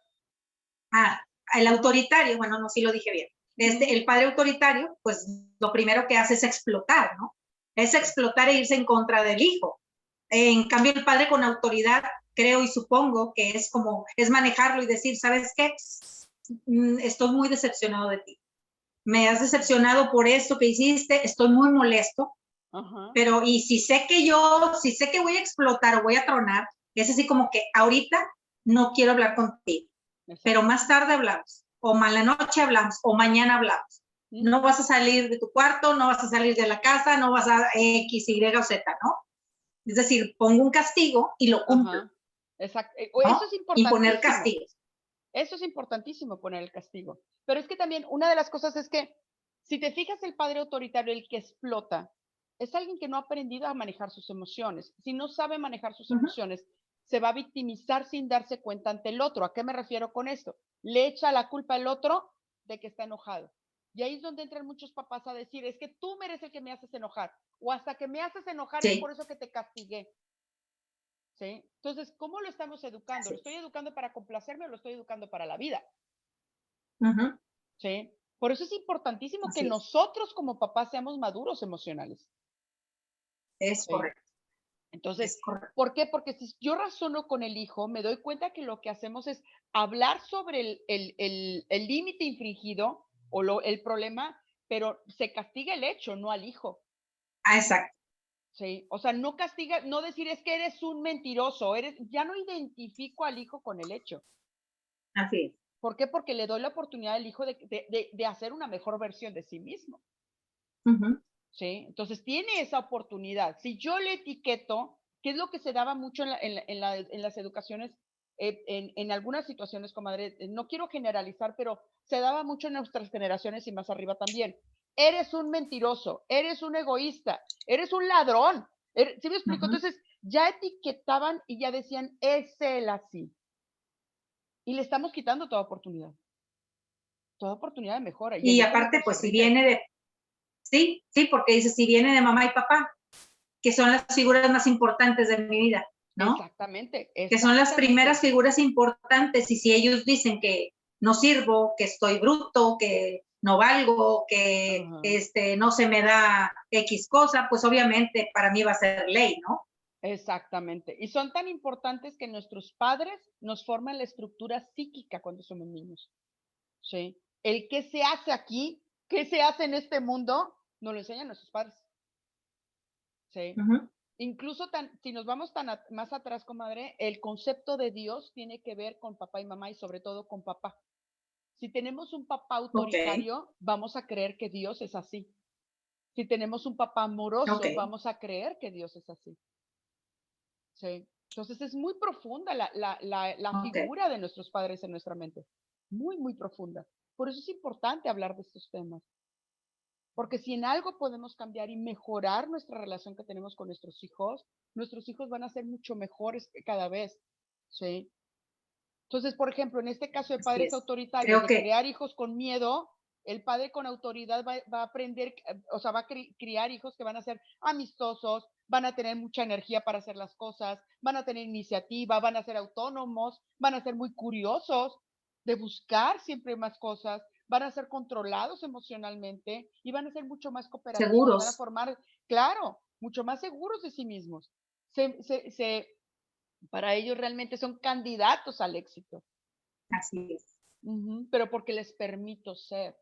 ah, el autoritario, bueno, no, sí lo dije bien. Ujú. El padre autoritario, pues lo primero que hace es explotar, ¿no? Es explotar e irse en contra del hijo. En cambio, el padre con autoridad, creo y supongo que es manejarlo y decir, ¿sabes qué? Estoy muy decepcionado de ti. Me has decepcionado por esto que hiciste, estoy muy molesto, Ajá. pero y si sé que voy a explotar o voy a tronar, es así como que ahorita no quiero hablar contigo, pero Exacto. más tarde hablamos, o la noche hablamos, o mañana hablamos. No Ujú. vas a salir de tu cuarto, no vas a salir de la casa, no vas a X, Y o Z, ¿no? Es decir, pongo un castigo y lo cumplo, Ajá. Exacto. ¿no? Eso es Imponer importantísimo. castigos. Eso es importantísimo poner el castigo. Pero es que también una de las cosas es que si te fijas el padre autoritario, el que explota, es alguien que no ha aprendido a manejar sus emociones. Si no sabe manejar sus Uh -huh. emociones, se va a victimizar sin darse cuenta ante el otro. ¿A qué me refiero con esto? Le echa la culpa al otro de que está enojado. Y ahí es donde entran muchos papás a decir, es que tú mereces el que me haces enojar. O hasta que me haces enojar es Sí, por eso que te castigué. ¿Sí? Entonces, ¿cómo lo estamos educando? así ¿Lo estoy es. educando para complacerme o lo estoy educando para la vida? Uh -huh. ¿Sí? Por eso es importantísimo que Así nosotros como papás seamos maduros emocionales. es ¿Sí? correcto, Entonces, es correcto. ¿por qué? Porque si yo razono con el hijo, me doy cuenta que lo que hacemos es hablar sobre el límite infringido o el problema pero se castiga el hecho, no al hijo. Ah, exacto. Sí, o sea, no castiga, no decir es que eres un mentiroso, ya no identifico al hijo con el hecho. Así es. ¿Por qué? Porque le doy la oportunidad al hijo de hacer una mejor versión de sí mismo. Ujú. ¿Sí? Entonces tiene esa oportunidad. Si yo le etiqueto, que es lo que se daba mucho en las educaciones, en algunas situaciones, comadre, no quiero generalizar, pero se daba mucho en nuestras generaciones y más arriba también. Eres un mentiroso, eres un egoísta, eres un ladrón. ¿Sí me explico? Ujú. Entonces ya etiquetaban y ya decían, es él así. Y le estamos quitando toda oportunidad de mejora. Y el Y hijo lo aparte, pues si sorprende. viene de, sí, sí, porque dice, si viene de mamá y papá, que son las figuras más importantes de mi vida, ¿no? Exactamente, Que son las primeras exactamente. figuras importantes y si ellos dicen que no sirvo, que estoy bruto, que no valgo, que Ajá. no se me da X cosa, pues obviamente para mí va a ser ley, ¿no? Exactamente. Y son tan importantes que nuestros padres nos forman la estructura psíquica cuando somos niños. Sí. El qué se hace aquí, qué se hace en este mundo, nos lo enseñan nuestros padres. Sí. Ujú. Incluso si nos vamos más atrás, comadre, el concepto de Dios tiene que ver con papá y mamá y sobre todo con papá. Si tenemos un papá Ok, autoritario, vamos a creer que Dios es así. Si tenemos un papá ok, amoroso, vamos a creer que Dios es así. Sí. Entonces es muy profunda la ok. figura de nuestros padres en nuestra mente. Muy, muy profunda. Por eso es importante hablar de estos temas. Porque si en algo podemos cambiar y mejorar nuestra relación que tenemos con nuestros hijos van a ser mucho mejores cada vez. Sí. Entonces, por ejemplo, en este caso de Así padres es. autoritarios, Creo de que crear hijos con miedo, el padre con autoridad va a aprender, o sea, va a criar hijos que van a ser amistosos, van a tener mucha energía para hacer las cosas, van a tener iniciativa, van a ser autónomos, van a ser muy curiosos de buscar siempre más cosas, van a ser controlados emocionalmente y van a ser mucho más cooperativos, van a seguros, formar, claro, mucho más seguros de sí mismos. Para ellos realmente son candidatos al éxito. así es. Pero porque les permito ser.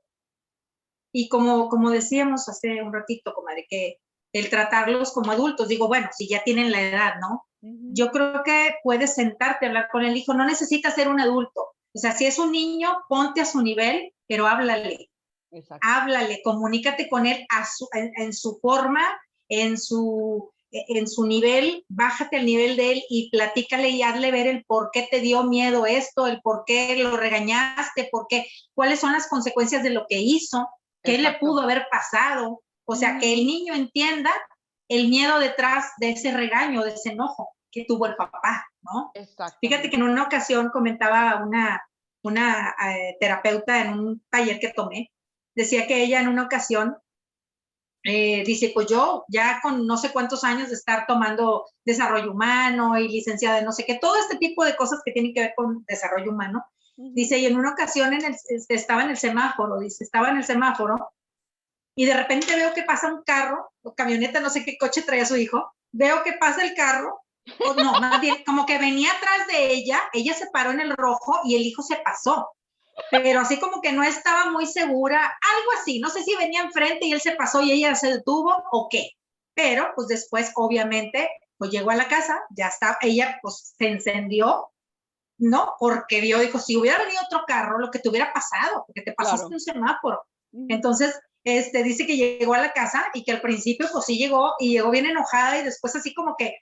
Y como decíamos hace un ratito, comadre, que el tratarlos como adultos, digo, bueno, si ya tienen la edad, ¿no? Ujú. Yo creo que puedes sentarte a hablar con el hijo, no necesitas ser un adulto. O sea, si es un niño, ponte a su nivel, pero Exacto, háblale, comunícate con él en su forma, en su nivel, bájate al nivel de él y platícale y hazle ver el por qué te dio miedo esto, el por qué lo regañaste, cuáles son las consecuencias de lo que hizo, qué le pudo exacto. haber pasado. O sea, que el Ujú. niño entienda el miedo detrás de ese regaño, de ese enojo que tuvo el papá, ¿no? Fíjate que en Exactamente. una ocasión comentaba una terapeuta en un taller que tomé, decía que ella en una ocasión dice, pues yo ya con no sé cuántos años de estar tomando desarrollo humano y licenciada de no sé qué, todo este tipo de cosas que tienen que ver con desarrollo humano, Ujú. dice, y en una ocasión estaba en el semáforo, dice, estaba en el semáforo y de repente veo que pasa un carro o camioneta, no sé qué coche traía su hijo, veo que pasa el carro, o no, más bien como que venía atrás de ella se paró en el rojo y el hijo se pasó, pero así como que no estaba muy segura, algo así, no sé si venía enfrente y él se pasó y ella se detuvo o qué, pero pues después obviamente pues llegó a la casa, ya está, ella pues se encendió, ¿no? Porque vio, dijo, si hubiera venido otro carro, lo que te hubiera pasado, porque te pasaste Claro. un semáforo. Ujú. Entonces, dice que llegó a la casa y que al principio pues sí llegó y llegó bien enojada y después así como que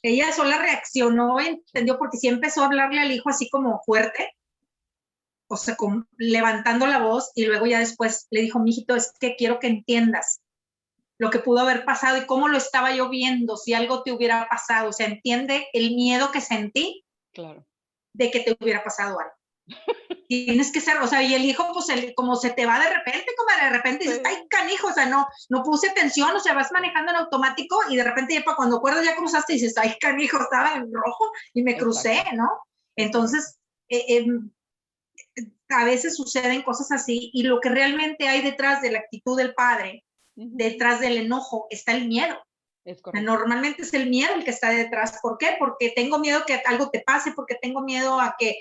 ella sola reaccionó, Sí, entendió, porque sí empezó a hablarle al hijo así como fuerte, o sea, levantando la voz y luego ya después le dijo, mijito, es que quiero que entiendas lo que pudo haber pasado y cómo lo estaba yo viendo, si algo te hubiera pasado, o sea, entiende el miedo que sentí claro. de que te hubiera pasado algo. Tienes que ser, o sea, y el hijo, pues, como se te va de repente, como de repente dices, ay, Sí, canijo, o sea, no puse atención, o sea, vas manejando en automático y de repente ya cuando acuerdas ya cruzaste y dices, ay, canijo, estaba en rojo y me crucé, exacto, ¿no? es correcto. Entonces, a veces suceden cosas así y lo que realmente hay detrás de la actitud del padre, Ujú. detrás del enojo, está el miedo. Es correcto. Normalmente es el miedo el que está detrás. ¿Por qué? Porque tengo miedo que algo te pase, porque tengo miedo a que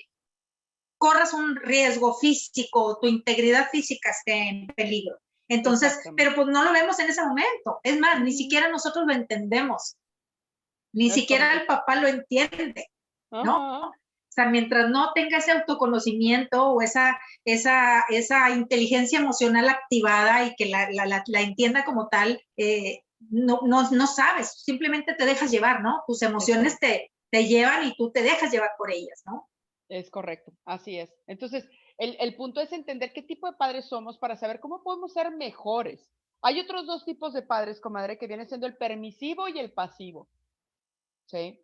corras un riesgo físico, tu integridad física esté en peligro. Entonces, pero pues no lo vemos en ese momento. Es más, ni siquiera nosotros lo entendemos. Ni siquiera el papá lo entiende, ¿no? O sea, mientras no tenga ese autoconocimiento o esa inteligencia emocional activada y que la entienda como tal, no sabes, simplemente te dejas llevar, ¿no? Tus emociones te llevan y tú te dejas llevar por ellas, ¿no? Es correcto, así es. Entonces, el punto es entender qué tipo de padres somos para saber cómo podemos ser mejores. Hay otros dos tipos de padres, comadre, que vienen siendo el permisivo y el pasivo. ¿Sí?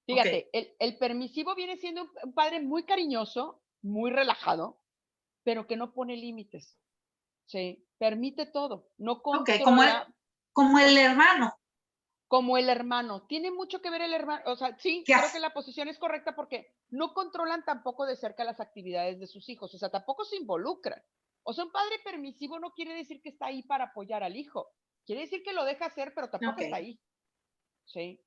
Fíjate, el permisivo viene siendo un padre muy cariñoso, muy relajado, pero que no pone límites. ¿Sí? Permite todo, no controla. Como el hermano. Como el hermano. Tiene mucho que ver el hermano. O sea, sí, creo que la posición es correcta porque no controlan tampoco de cerca las actividades de sus hijos. O sea, tampoco se involucran. O sea, un padre permisivo no quiere decir que está ahí para apoyar al hijo. Quiere decir que lo deja hacer, pero tampoco está ahí. ¿Sí?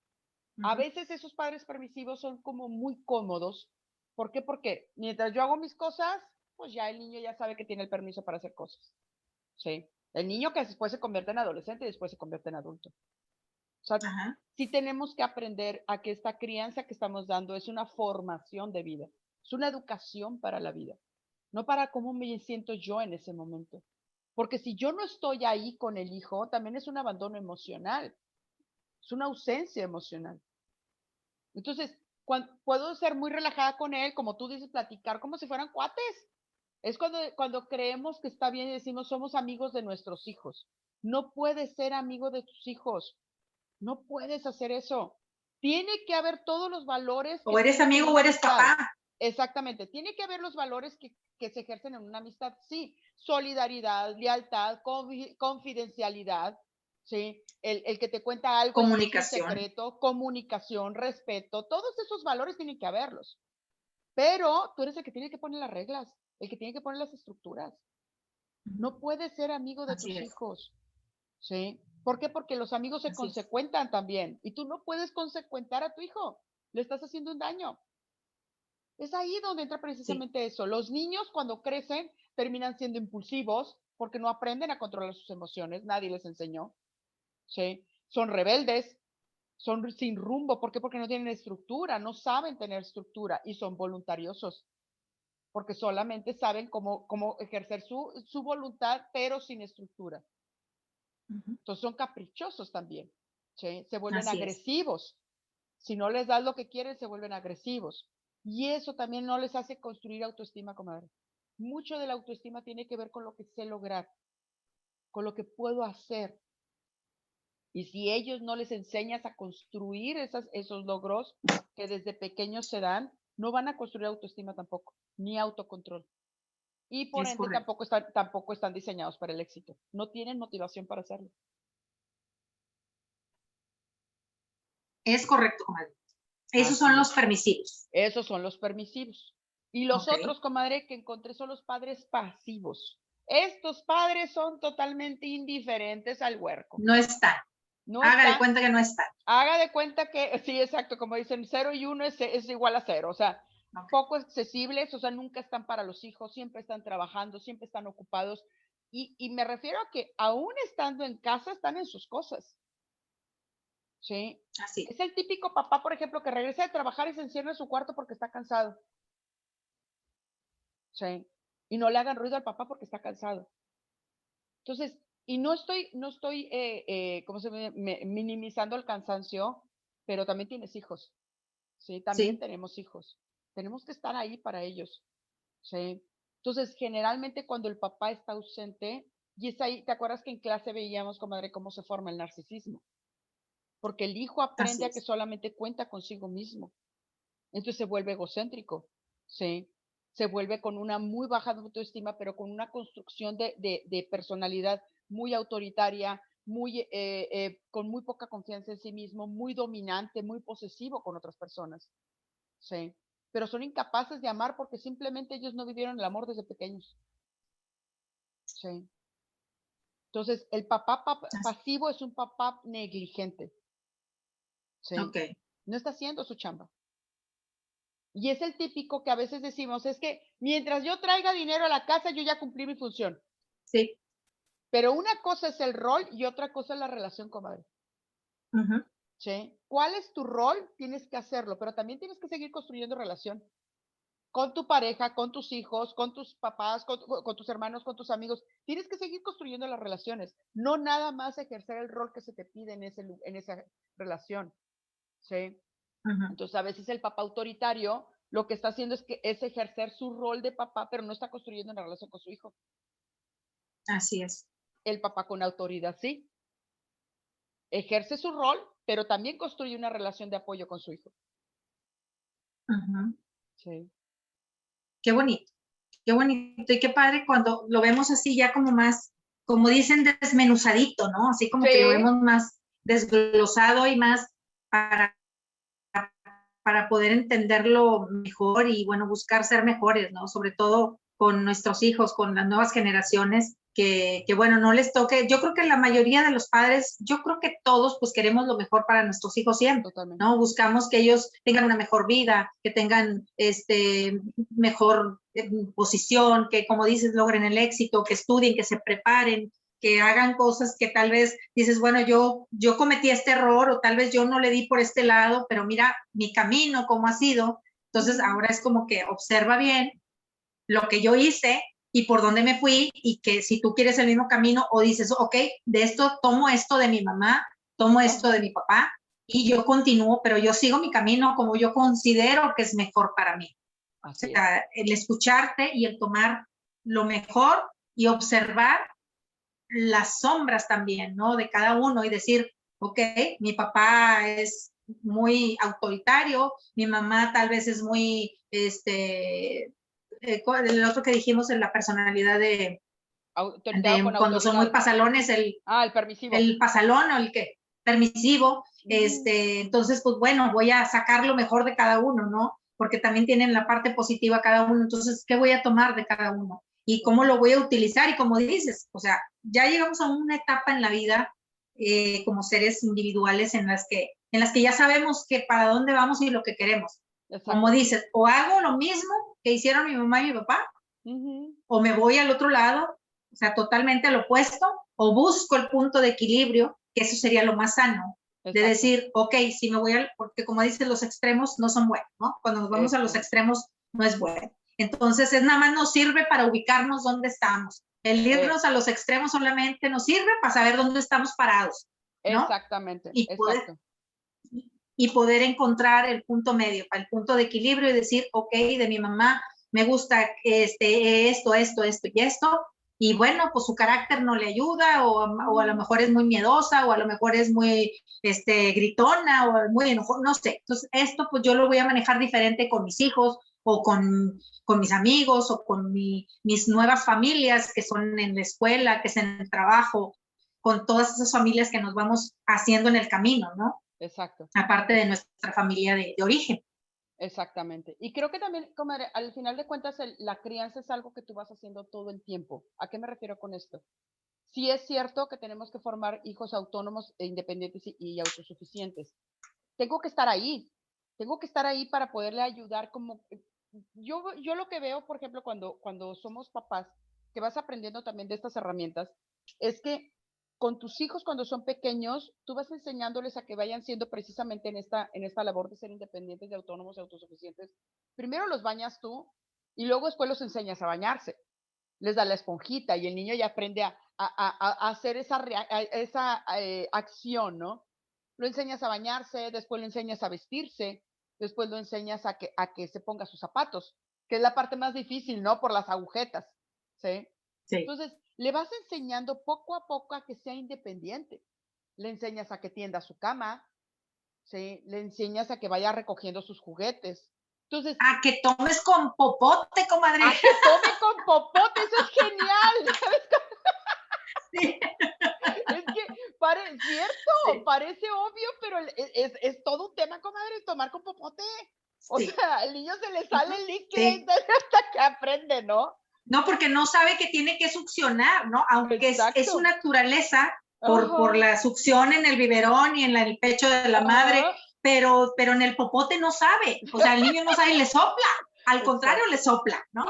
A veces esos padres permisivos son como muy cómodos. ¿Por qué? Porque mientras yo hago mis cosas, pues ya el niño ya sabe que tiene el permiso para hacer cosas. ¿Sí? El niño que después se convierte en adolescente y después se convierte en adulto. O sea, sí tenemos que aprender a que esta crianza que estamos dando es una formación de vida, es una educación para la vida, no para cómo me siento yo en ese momento. Porque si yo no estoy ahí con el hijo, también es un abandono emocional, es una ausencia emocional. Entonces, puedo ser muy relajada con él, como tú dices, platicar como si fueran cuates. Es cuando creemos que está bien y decimos somos amigos de nuestros hijos. No puedes ser amigo de tus hijos. No puedes hacer eso. Tiene que haber todos los valores. O eres amigo o eres papá. Exactamente. Tiene que haber los valores que se ejercen en una amistad. Sí. Solidaridad, lealtad, confidencialidad. Sí. El que te cuenta algo comunicación. y es un secreto, comunicación, respeto. Todos esos valores tienen que haberlos. Pero tú eres el que tiene que poner las reglas, el que tiene que poner las estructuras. No puedes ser amigo de tus hijos. ¿Sí? ¿Por qué? Porque los amigos se consecuentan también. Y tú no puedes consecuentar a tu hijo. Le estás haciendo un daño. Es ahí donde entra precisamente eso. Los niños cuando crecen terminan siendo impulsivos porque no aprenden a controlar sus emociones. Nadie les enseñó. ¿Sí? Son rebeldes, son sin rumbo. ¿Por qué? Porque no tienen estructura, no saben tener estructura y son voluntariosos. Porque solamente saben cómo ejercer su voluntad, pero sin estructura. Entonces son caprichosos también, ¿sí? Se vuelven agresivos. Si no les das lo que quieren, se vuelven agresivos. Y eso también no les hace construir autoestima, comadre. Mucho de la autoestima tiene que ver con lo que sé lograr, con lo que puedo hacer. Y si ellos no les enseñas a construir esos logros que desde pequeños se dan, no van a construir autoestima tampoco, ni autocontrol. Y por ende tampoco están diseñados para el éxito. No tienen motivación para hacerlo. Es correcto, comadre. Esos son los permisivos. Esos son los permisivos. Y los otros, comadre, que encontré son los padres pasivos. Estos padres son totalmente indiferentes al huerco. No están. Haga de cuenta que no están. Haga de cuenta que, sí, exacto, como dicen, 0 y 1 es igual a 0. O sea, poco accesibles, o sea, nunca están para los hijos, siempre están trabajando, siempre están ocupados. Y me refiero a que aún estando en casa, están en sus cosas. ¿Sí? Así. Es el típico papá, por ejemplo, que regresa de trabajar y se encierra en su cuarto porque está cansado. ¿Sí? Y no le hagan ruido al papá porque está cansado. Entonces, y no estoy ¿cómo se minimizando el cansancio, pero también tienes hijos. Sí, también tenemos hijos. Tenemos que estar ahí para ellos. ¿Sí? Entonces, generalmente cuando el papá está ausente, y es ahí, ¿te acuerdas que en clase veíamos, comadre, cómo se forma el narcisismo? Porque el hijo aprende a que solamente cuenta consigo mismo. Entonces se vuelve egocéntrico, ¿sí? Se vuelve con una muy baja autoestima, pero con una construcción de personalidad muy autoritaria, con muy poca confianza en sí mismo, muy dominante, muy posesivo con otras personas, ¿sí? Pero son incapaces de amar porque simplemente ellos no vivieron el amor desde pequeños, ¿sí? Entonces, el papá pasivo es un papá negligente, ¿sí? No está haciendo su chamba. Y es el típico que a veces decimos, es que mientras yo traiga dinero a la casa, yo ya cumplí mi función. Sí. Pero una cosa es el rol y otra cosa es la relación, comadre. Ujú. ¿Sí? ¿Cuál es tu rol? Tienes que hacerlo, pero también tienes que seguir construyendo relación con tu pareja, con tus hijos, con tus papás, con tus hermanos, con tus amigos. Tienes que seguir construyendo las relaciones, no nada más ejercer el rol que se te pide en esa relación. ¿Sí? Ujú. Entonces, a veces el papá autoritario lo que está haciendo es ejercer su rol de papá, pero no está construyendo una relación con su hijo. Así es. El papá con autoridad sí, ejerce su rol, pero también construye una relación de apoyo con su hijo. Ujú. Sí, Qué bonito, qué bonito y qué padre cuando lo vemos así ya como más, como dicen, desmenuzadito, ¿no? Así como que lo sí, vemos más desglosado y más para, para poder entenderlo mejor y, bueno, buscar ser mejores, ¿no? Sobre todo con nuestros hijos, con las nuevas generaciones, bueno, no les toque. Yo creo que la mayoría de los padres, yo creo que todos, pues queremos lo mejor para nuestros hijos siempre, totalmente. ¿no? Buscamos que ellos tengan una mejor vida, que tengan mejor posición, que, como dices, logren el éxito, que estudien, que se preparen, que hagan cosas que tal vez dices, bueno, yo cometí este error o tal vez yo no le di por este lado, pero mira mi camino, cómo ha sido. Entonces ahora es como que observa bien lo que yo hice y por dónde me fui y que si tú quieres el mismo camino o dices, ok, de esto tomo esto de mi mamá, tomo esto de Ajá, mi papá y yo continúo, pero yo sigo mi camino como yo considero que es mejor para mí. O así es. sea, el escucharte y el tomar lo mejor y observar las sombras también, ¿no? De cada uno y decir, ok, mi papá es muy autoritario, mi mamá tal vez es muy, el otro que dijimos en la personalidad Autoridad o con cuando son muy autoridad. pasalones, El permisivo. el pasalón o el que permisivo, Ujú, entonces, pues bueno, voy a sacar lo mejor de cada uno, ¿no? Porque también tienen la parte positiva cada uno, entonces, ¿qué voy a tomar de cada uno? Y cómo lo voy a utilizar y como dices, o sea, ya llegamos a una etapa en la vida como seres individuales en las que ya sabemos que para dónde vamos y lo que queremos. Como exacto. dices, o hago lo mismo que hicieron mi mamá y mi papá, Ujú, o me voy al otro lado, o sea, totalmente al opuesto, o busco el punto de equilibrio, que eso sería lo más sano, de exacto. decir, ok, si me voy al, porque como dices, los extremos no son buenos, ¿no? Cuando nos vamos a los Exacto. extremos no es bueno. Entonces, es nada más nos sirve para ubicarnos dónde estamos. El irnos a los extremos solamente nos sirve para saber dónde estamos parados, ¿no? Exactamente, Y poder, exacto. y poder encontrar el punto medio, el punto de equilibrio y decir, ok, de mi mamá me gusta esto y esto, y bueno, pues su carácter no le ayuda, o a lo Ujú, mejor es muy miedosa, o a lo mejor es muy gritona, o muy enojona, no sé. Entonces, esto pues yo lo voy a manejar diferente con mis hijos, o con mis amigos, o con mis nuevas familias que son en la escuela, que es en el trabajo, con todas esas familias que nos vamos haciendo en el camino, ¿no? exacto. Aparte de nuestra familia de origen. Exactamente. Y creo que también, comadre, al final de cuentas, la crianza es algo que tú vas haciendo todo el tiempo. ¿A qué me refiero con esto? Sí es cierto que tenemos que formar hijos autónomos e independientes y autosuficientes. Tengo que estar ahí. Tengo que estar ahí para poderle ayudar como yo lo que veo, por ejemplo, cuando somos papás, que vas aprendiendo también de estas herramientas, es que con tus hijos cuando son pequeños, tú vas enseñándoles a que vayan siendo precisamente en esta labor de ser independientes, de autónomos y autosuficientes. Primero los bañas tú y luego después los enseñas a bañarse. Les da la esponjita y el niño ya aprende a hacer esa acción, ¿no? Lo enseñas a bañarse, después lo enseñas a vestirse, después lo enseñas a que se ponga sus zapatos, que es la parte más difícil, ¿no? Por las agujetas, ¿sí? Sí. Entonces, le vas enseñando poco a poco a que sea independiente. Le enseñas a que tienda su cama, ¿sí? Le enseñas a que vaya recogiendo sus juguetes. Entonces, A que tomes con popote, comadre. a que tome con popote, eso es genial. ¿Sabes? Sí, Es que cierto, sí, parece obvio, pero es todo un tema, comadre, tomar con popote. O sí. sea, al niño se le Ujú, sale el líquido y sí. hasta que aprende, ¿no? No, porque no sabe que tiene que succionar, ¿no? Aunque es su Exacto. naturaleza Ajá, por la succión en el biberón y en el pecho de la madre, ajá. pero en el popote no sabe. O sea, el niño no sabe y le sopla. Al contrario, Exacto. le sopla, ¿no?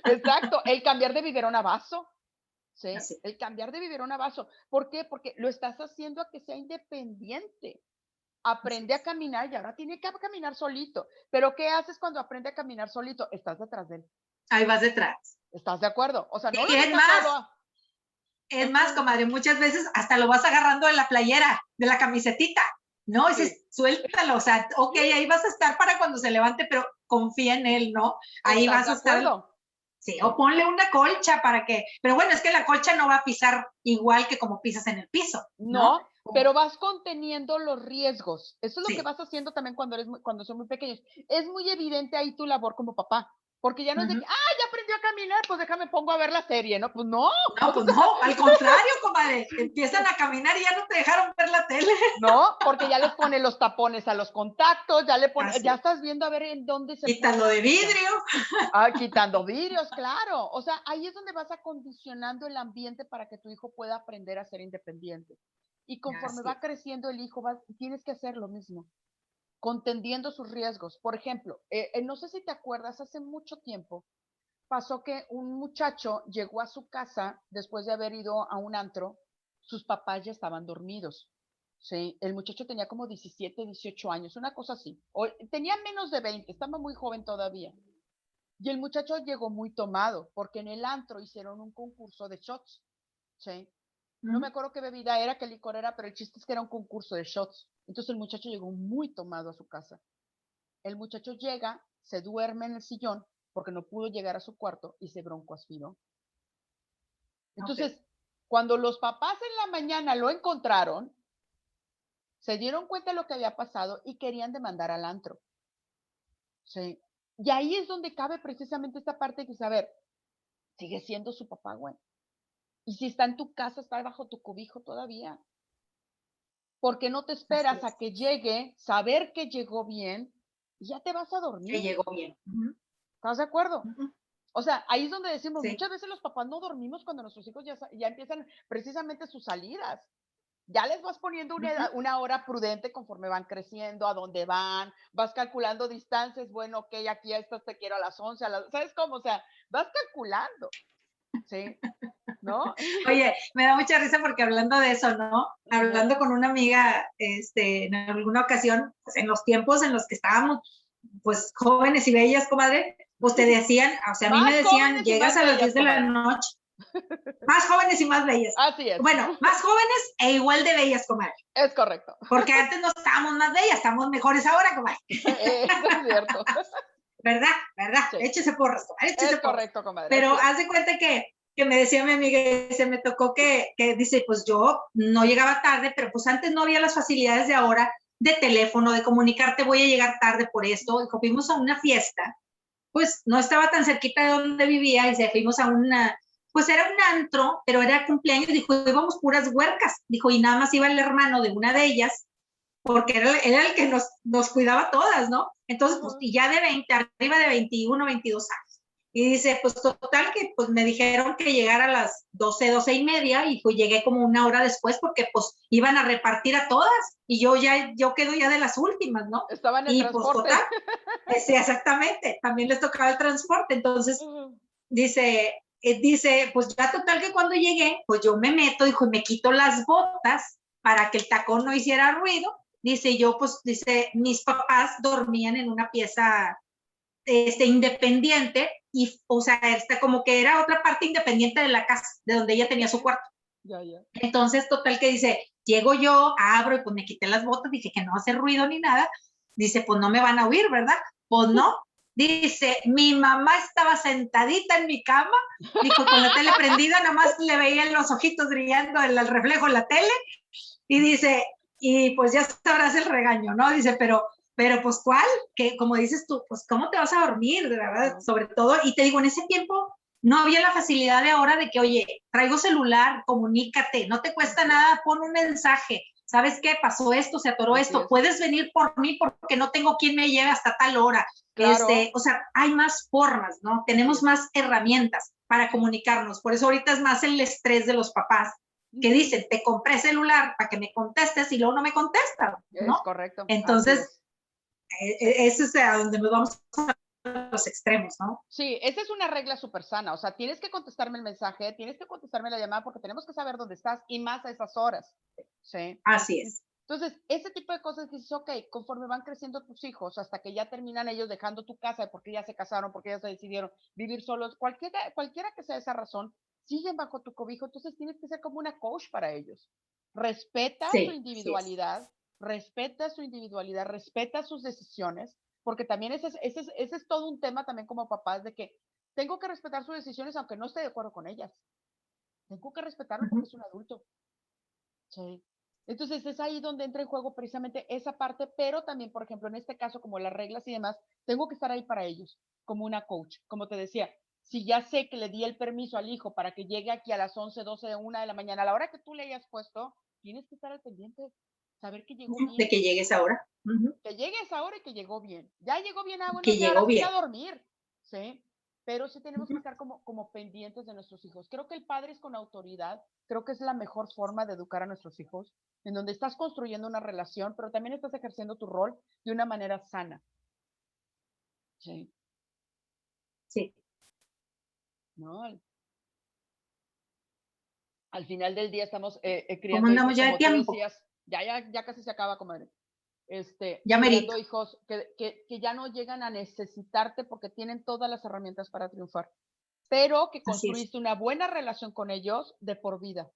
Exacto. El cambiar de biberón a vaso, ¿sí? Así. El cambiar de biberón a vaso. ¿Por qué? Porque lo estás haciendo a que sea independiente. Así Aprende a es. caminar y ahora tiene que caminar solito. Pero ¿qué haces cuando aprende a caminar solito? Estás detrás de él. Ahí vas detrás. ¿Estás de acuerdo? O sea, no lo Y dejas solo. es más, comadre, muchas veces hasta lo vas agarrando de la playera, de la camisetita, ¿no? Sí. Dices, suéltalo, o sea, ok, ahí vas a estar para cuando se levante, pero confía en él, ¿no? Ahí ¿Estás vas de a estar, acuerdo? sí, o Sí. ponle una colcha para que, pero bueno, es que la colcha no va a pisar igual que como pisas en el piso, ¿no? No, pero vas conteniendo los riesgos. Eso es lo que Sí. vas haciendo también cuando son muy pequeños. Es muy evidente ahí tu labor como papá, porque ya no es de que, Ujú. ya aprendió a caminar, pues déjame pongo a ver la serie, ¿no? Pues no, No, pues no, al contrario, comadre, empiezan a caminar y ya no te dejaron ver la tele. no, porque ya les pone los tapones a los contactos, ya Así, estás viendo a ver en dónde se quítalo pueden de quitar. vidrio. Quitando vidrios, claro. O sea, ahí es donde vas acondicionando el ambiente para que tu hijo pueda aprender a ser independiente. Y conforme Así va es. creciendo el hijo, tienes que hacer lo mismo, contendiendo sus riesgos. Por ejemplo, no sé si te acuerdas, hace mucho tiempo pasó que un muchacho llegó a su casa después de haber ido a un antro, sus papás ya estaban dormidos. Sí, el muchacho tenía como 17, 18 años, una cosa así. Tenía menos de 20, estaba muy joven todavía. Y el muchacho llegó muy tomado, porque en el antro hicieron un concurso de shots, ¿sí? No me Ujú. acuerdo qué bebida era, qué licor era, pero el chiste es que era un concurso de shots. Entonces el muchacho llegó muy tomado a su casa. El muchacho llega, se duerme en el sillón, porque no pudo llegar a su cuarto y se broncoaspiró. Ok. Entonces, cuando los papás en la mañana lo encontraron, se dieron cuenta de lo que había pasado y querían demandar al antro, ¿sí? Y ahí es donde cabe precisamente esta parte de saber, sigue siendo su papá, güey. Y si está en tu casa, está bajo tu cobijo todavía. ¿Por qué no te Así esperas a es. que llegue, saber que llegó bien y ya te vas a Que dormir? llegó bien. Ujú, ¿Estás de acuerdo? ujú. O sea, ahí es donde decimos, Sí. muchas veces los papás no dormimos cuando nuestros hijos ya empiezan precisamente sus salidas. Ya les vas poniendo Ujú. una hora prudente conforme van creciendo, a dónde van, vas calculando distancias, bueno, ok, aquí a estas te quiero a las 11, ¿sabes cómo? O sea, vas calculando, ¿sí? ¿No? Oye, me da mucha risa porque hablando de eso, ¿no? Ajá. Hablando con una amiga, en alguna ocasión, pues, en los tiempos en los que estábamos, pues, jóvenes y bellas, comadre, pues te decían, o sea, a mí me Más decían, jóvenes y llegas más a las bellas, 10 de la comadre. noche, más jóvenes y más bellas. Así es. Bueno, más jóvenes e igual de bellas, comadre, Es correcto. porque antes no estábamos más bellas, estamos mejores ahora, comadre. Eso es cierto. ¿Verdad? ¿Verdad? Sí, Échese porras, comadre, échese es porras. correcto, comadre, Pero así es. haz de cuenta que me decía mi amiga, se me tocó que dice, pues yo no llegaba tarde, pero pues antes no había las facilidades de ahora de teléfono, de comunicarte, voy a llegar tarde por esto. Dijo, fuimos a una fiesta, pues no estaba tan cerquita de donde vivía, y se fuimos a una, pues era un antro, pero era cumpleaños, dijo, íbamos puras huercas, dijo, y nada más iba el hermano de una de ellas, porque era el que nos cuidaba todas, ¿no? Entonces, pues, Ujú. y ya de 20, arriba de 21, 22 años. Y dice, pues total que pues me dijeron que llegara a las 12, 12 y media y pues llegué como una hora después porque pues iban a repartir a todas y yo quedo ya de las últimas, ¿no? Estaba en el Y pues total, transporte. sí, exactamente, también les tocaba el transporte. Entonces, Ujú. dice, pues ya total que cuando llegué, pues yo me meto, dijo, y me quito las botas para que el tacón no hiciera ruido. Dice, yo, pues, dice, mis papás dormían en una pieza independiente y, o sea, como que era otra parte independiente de la casa, de donde ella Sí, tenía su cuarto. ya, ya. Entonces, total que dice, llego yo, abro y pues me quité las botas, dije que no hace ruido ni nada. Dice, pues no me van a oír, ¿verdad? Pues no. Dice, mi mamá estaba sentadita en mi cama, dijo, con la tele prendida, nomás le veían los ojitos brillando el reflejo en la tele, y dice, y pues ya sabrás el regaño, ¿no? Dice, pero pues ¿cuál? Que como dices tú, pues ¿cómo te vas a dormir, de verdad? No, Sobre todo, y te digo, en ese tiempo no había la facilidad de ahora de que, oye, traigo celular, comunícate, no te cuesta así es, nada, pon un mensaje. ¿Sabes qué? Pasó esto, se atoró así esto, es. puedes venir por mí porque no tengo quien me lleve hasta tal hora. Claro, O sea, hay más formas, ¿no? así Tenemos es. más herramientas para Sí. comunicarnos. Por eso ahorita es más el estrés de los papás que Ujú. dicen, te compré celular para que me contestes y luego no me contestan, Es ¿no? correcto, así Entonces, es. eso es a donde nos vamos a los extremos, ¿no? Sí, esa es una regla súper sana. O sea, tienes que contestarme el mensaje, tienes que contestarme la llamada porque tenemos que saber dónde estás y más a esas horas. Sí. Así es. Entonces, ese tipo de cosas dices, ok, conforme van creciendo tus hijos, hasta que ya terminan ellos dejando tu casa, porque ya se casaron, porque ya se decidieron vivir solos, cualquiera que sea esa razón, siguen bajo tu cobijo, entonces tienes que ser como una coach para ellos. Respeta su Sí, así es. individualidad, respeta su individualidad, respeta sus decisiones, porque también ese es todo un tema también como papás de que tengo que respetar sus decisiones aunque no esté de acuerdo con ellas. Tengo que respetarlo porque Ujú. es un adulto. Sí. Entonces es ahí donde entra en juego precisamente esa parte, pero también, por ejemplo, en este caso, como las reglas y demás, tengo que estar ahí para ellos, como una coach. Como te decía, si ya sé que le di el permiso al hijo para que llegue aquí a las 11, 12, 1 de la mañana, a la hora que tú le hayas puesto, tienes que estar al pendiente, saber que llegó Ujú. De bien, que llegues ahora. Ujú. que llegue a esa hora y que llegó bien. Ya llegó bien, bueno, Que ya ahora llegó sí ir a bien. dormir, ¿sí? Pero sí tenemos que Ujú. estar como pendientes de nuestros hijos. Creo que el padre es con autoridad, creo que es la mejor forma de educar a nuestros hijos, en donde estás construyendo una relación, pero también estás ejerciendo tu rol de una manera sana, ¿sí? Sí. ¿No? Al final del día estamos ¿Cómo criando andamos hijos, ya de como tú tiempo? decías, ya casi se acaba, comadre. Ya merito. Criando hijos que ya no llegan a necesitarte porque tienen todas las herramientas para triunfar, pero que Así es. construiste una buena relación con ellos de por vida,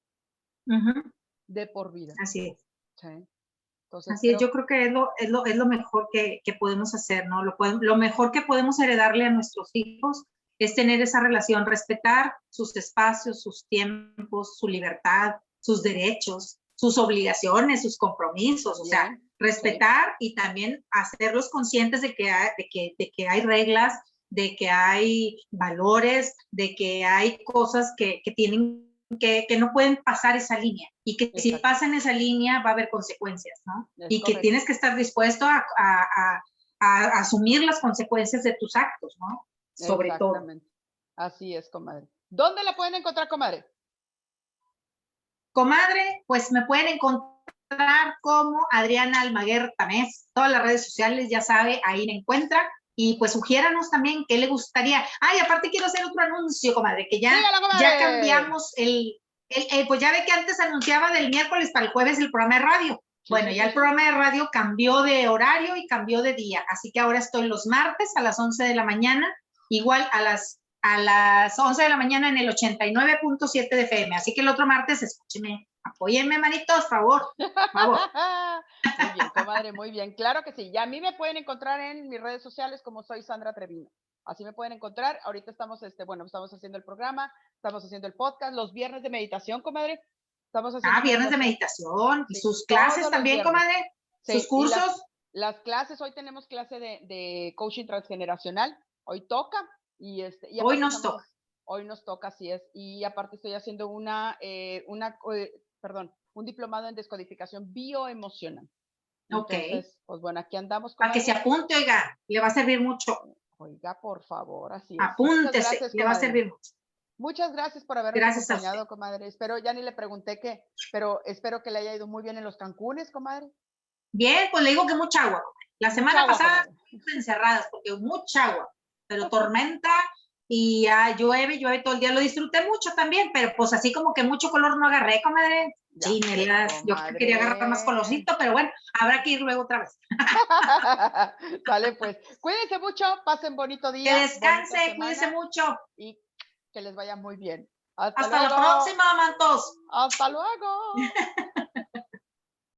Ujú. de por vida. Así es. ¿Sí? Entonces Así es, creo, yo creo que es lo mejor que podemos hacer, ¿no? Lo mejor que podemos heredarle a nuestros hijos es tener esa relación, respetar sus espacios, sus tiempos, su libertad, sus derechos, sus obligaciones, sus compromisos, o sea, bien, sí, respetar y también hacerlos conscientes de que hay reglas, de que hay valores, de que hay cosas que tienen que no pueden pasar esa línea y que si exacto, pasan esa línea va a haber consecuencias, ¿no? es Y que correcto, tienes que estar dispuesto a asumir las consecuencias de tus actos, ¿no? Sobre todo. exactamente. Así es, comadre. ¿Dónde la pueden encontrar, comadre? Comadre, pues me pueden encontrar como Adriana Almaguer Tamés, todas las redes sociales, ya sabe, ahí me encuentra. Y pues sugiéranos también qué le gustaría. Ay, aparte quiero hacer otro anuncio, comadre, que ya, Dígala, ya comadre. cambiamos pues ya ve que antes anunciaba del miércoles para el jueves el programa de radio. Sí, Bueno, sí, ya sí, el sí. programa de radio cambió de horario y cambió de día, así que ahora estoy los martes a las 11 de la mañana, igual a las 11 de la mañana en el 89.7 de FM. Así que el otro martes, escúcheme, apóyenme, manitos, favor, favor. Muy bien, comadre, muy bien. Claro que sí. Y a mí me pueden encontrar en mis redes sociales como soy Sandra Trevino. Así me pueden encontrar. Ahorita estamos, bueno, estamos haciendo el programa, estamos haciendo el podcast, los viernes de meditación, comadre. Estamos haciendo Viernes de meditación, meditación y sí, sus clases todos los también, viernes. comadre, sus Sí, y cursos. las clases, hoy tenemos clase de coaching transgeneracional. Hoy toca y Hoy aparte nos toca. hoy nos toca, así es. Y aparte estoy haciendo perdón, un diplomado en descodificación bioemocional. Ok. Entonces, pues bueno, aquí andamos, Para que se comadre. apunte, oiga, le va a servir mucho. Oiga, por favor, así es. Muchas Apúntese, gracias, le va a comadre. servir mucho. Muchas gracias por habernos Gracias a usted. acompañado, comadre. Espero, ya ni le pregunté qué, pero espero que le haya ido muy bien en los Cancunes, comadre. Bien, pues le digo que mucha agua, comadre. La Mucha semana agua, pasada comadre. encerradas porque mucha agua, pero tormenta y ya llueve todo el día. Lo disfruté mucho también, pero pues así como que mucho color no agarré, comadre. Ya sé, Chinelas, yo quería agarrar más comadre. colorcito, pero bueno, habrá que ir luego otra vez. Sale pues. Cuídense mucho, pasen bonito Que día, bonita descanse, cuídese semana mucho. y que les vaya muy bien. Hasta Hasta la luego. próxima, mantos. Hasta luego.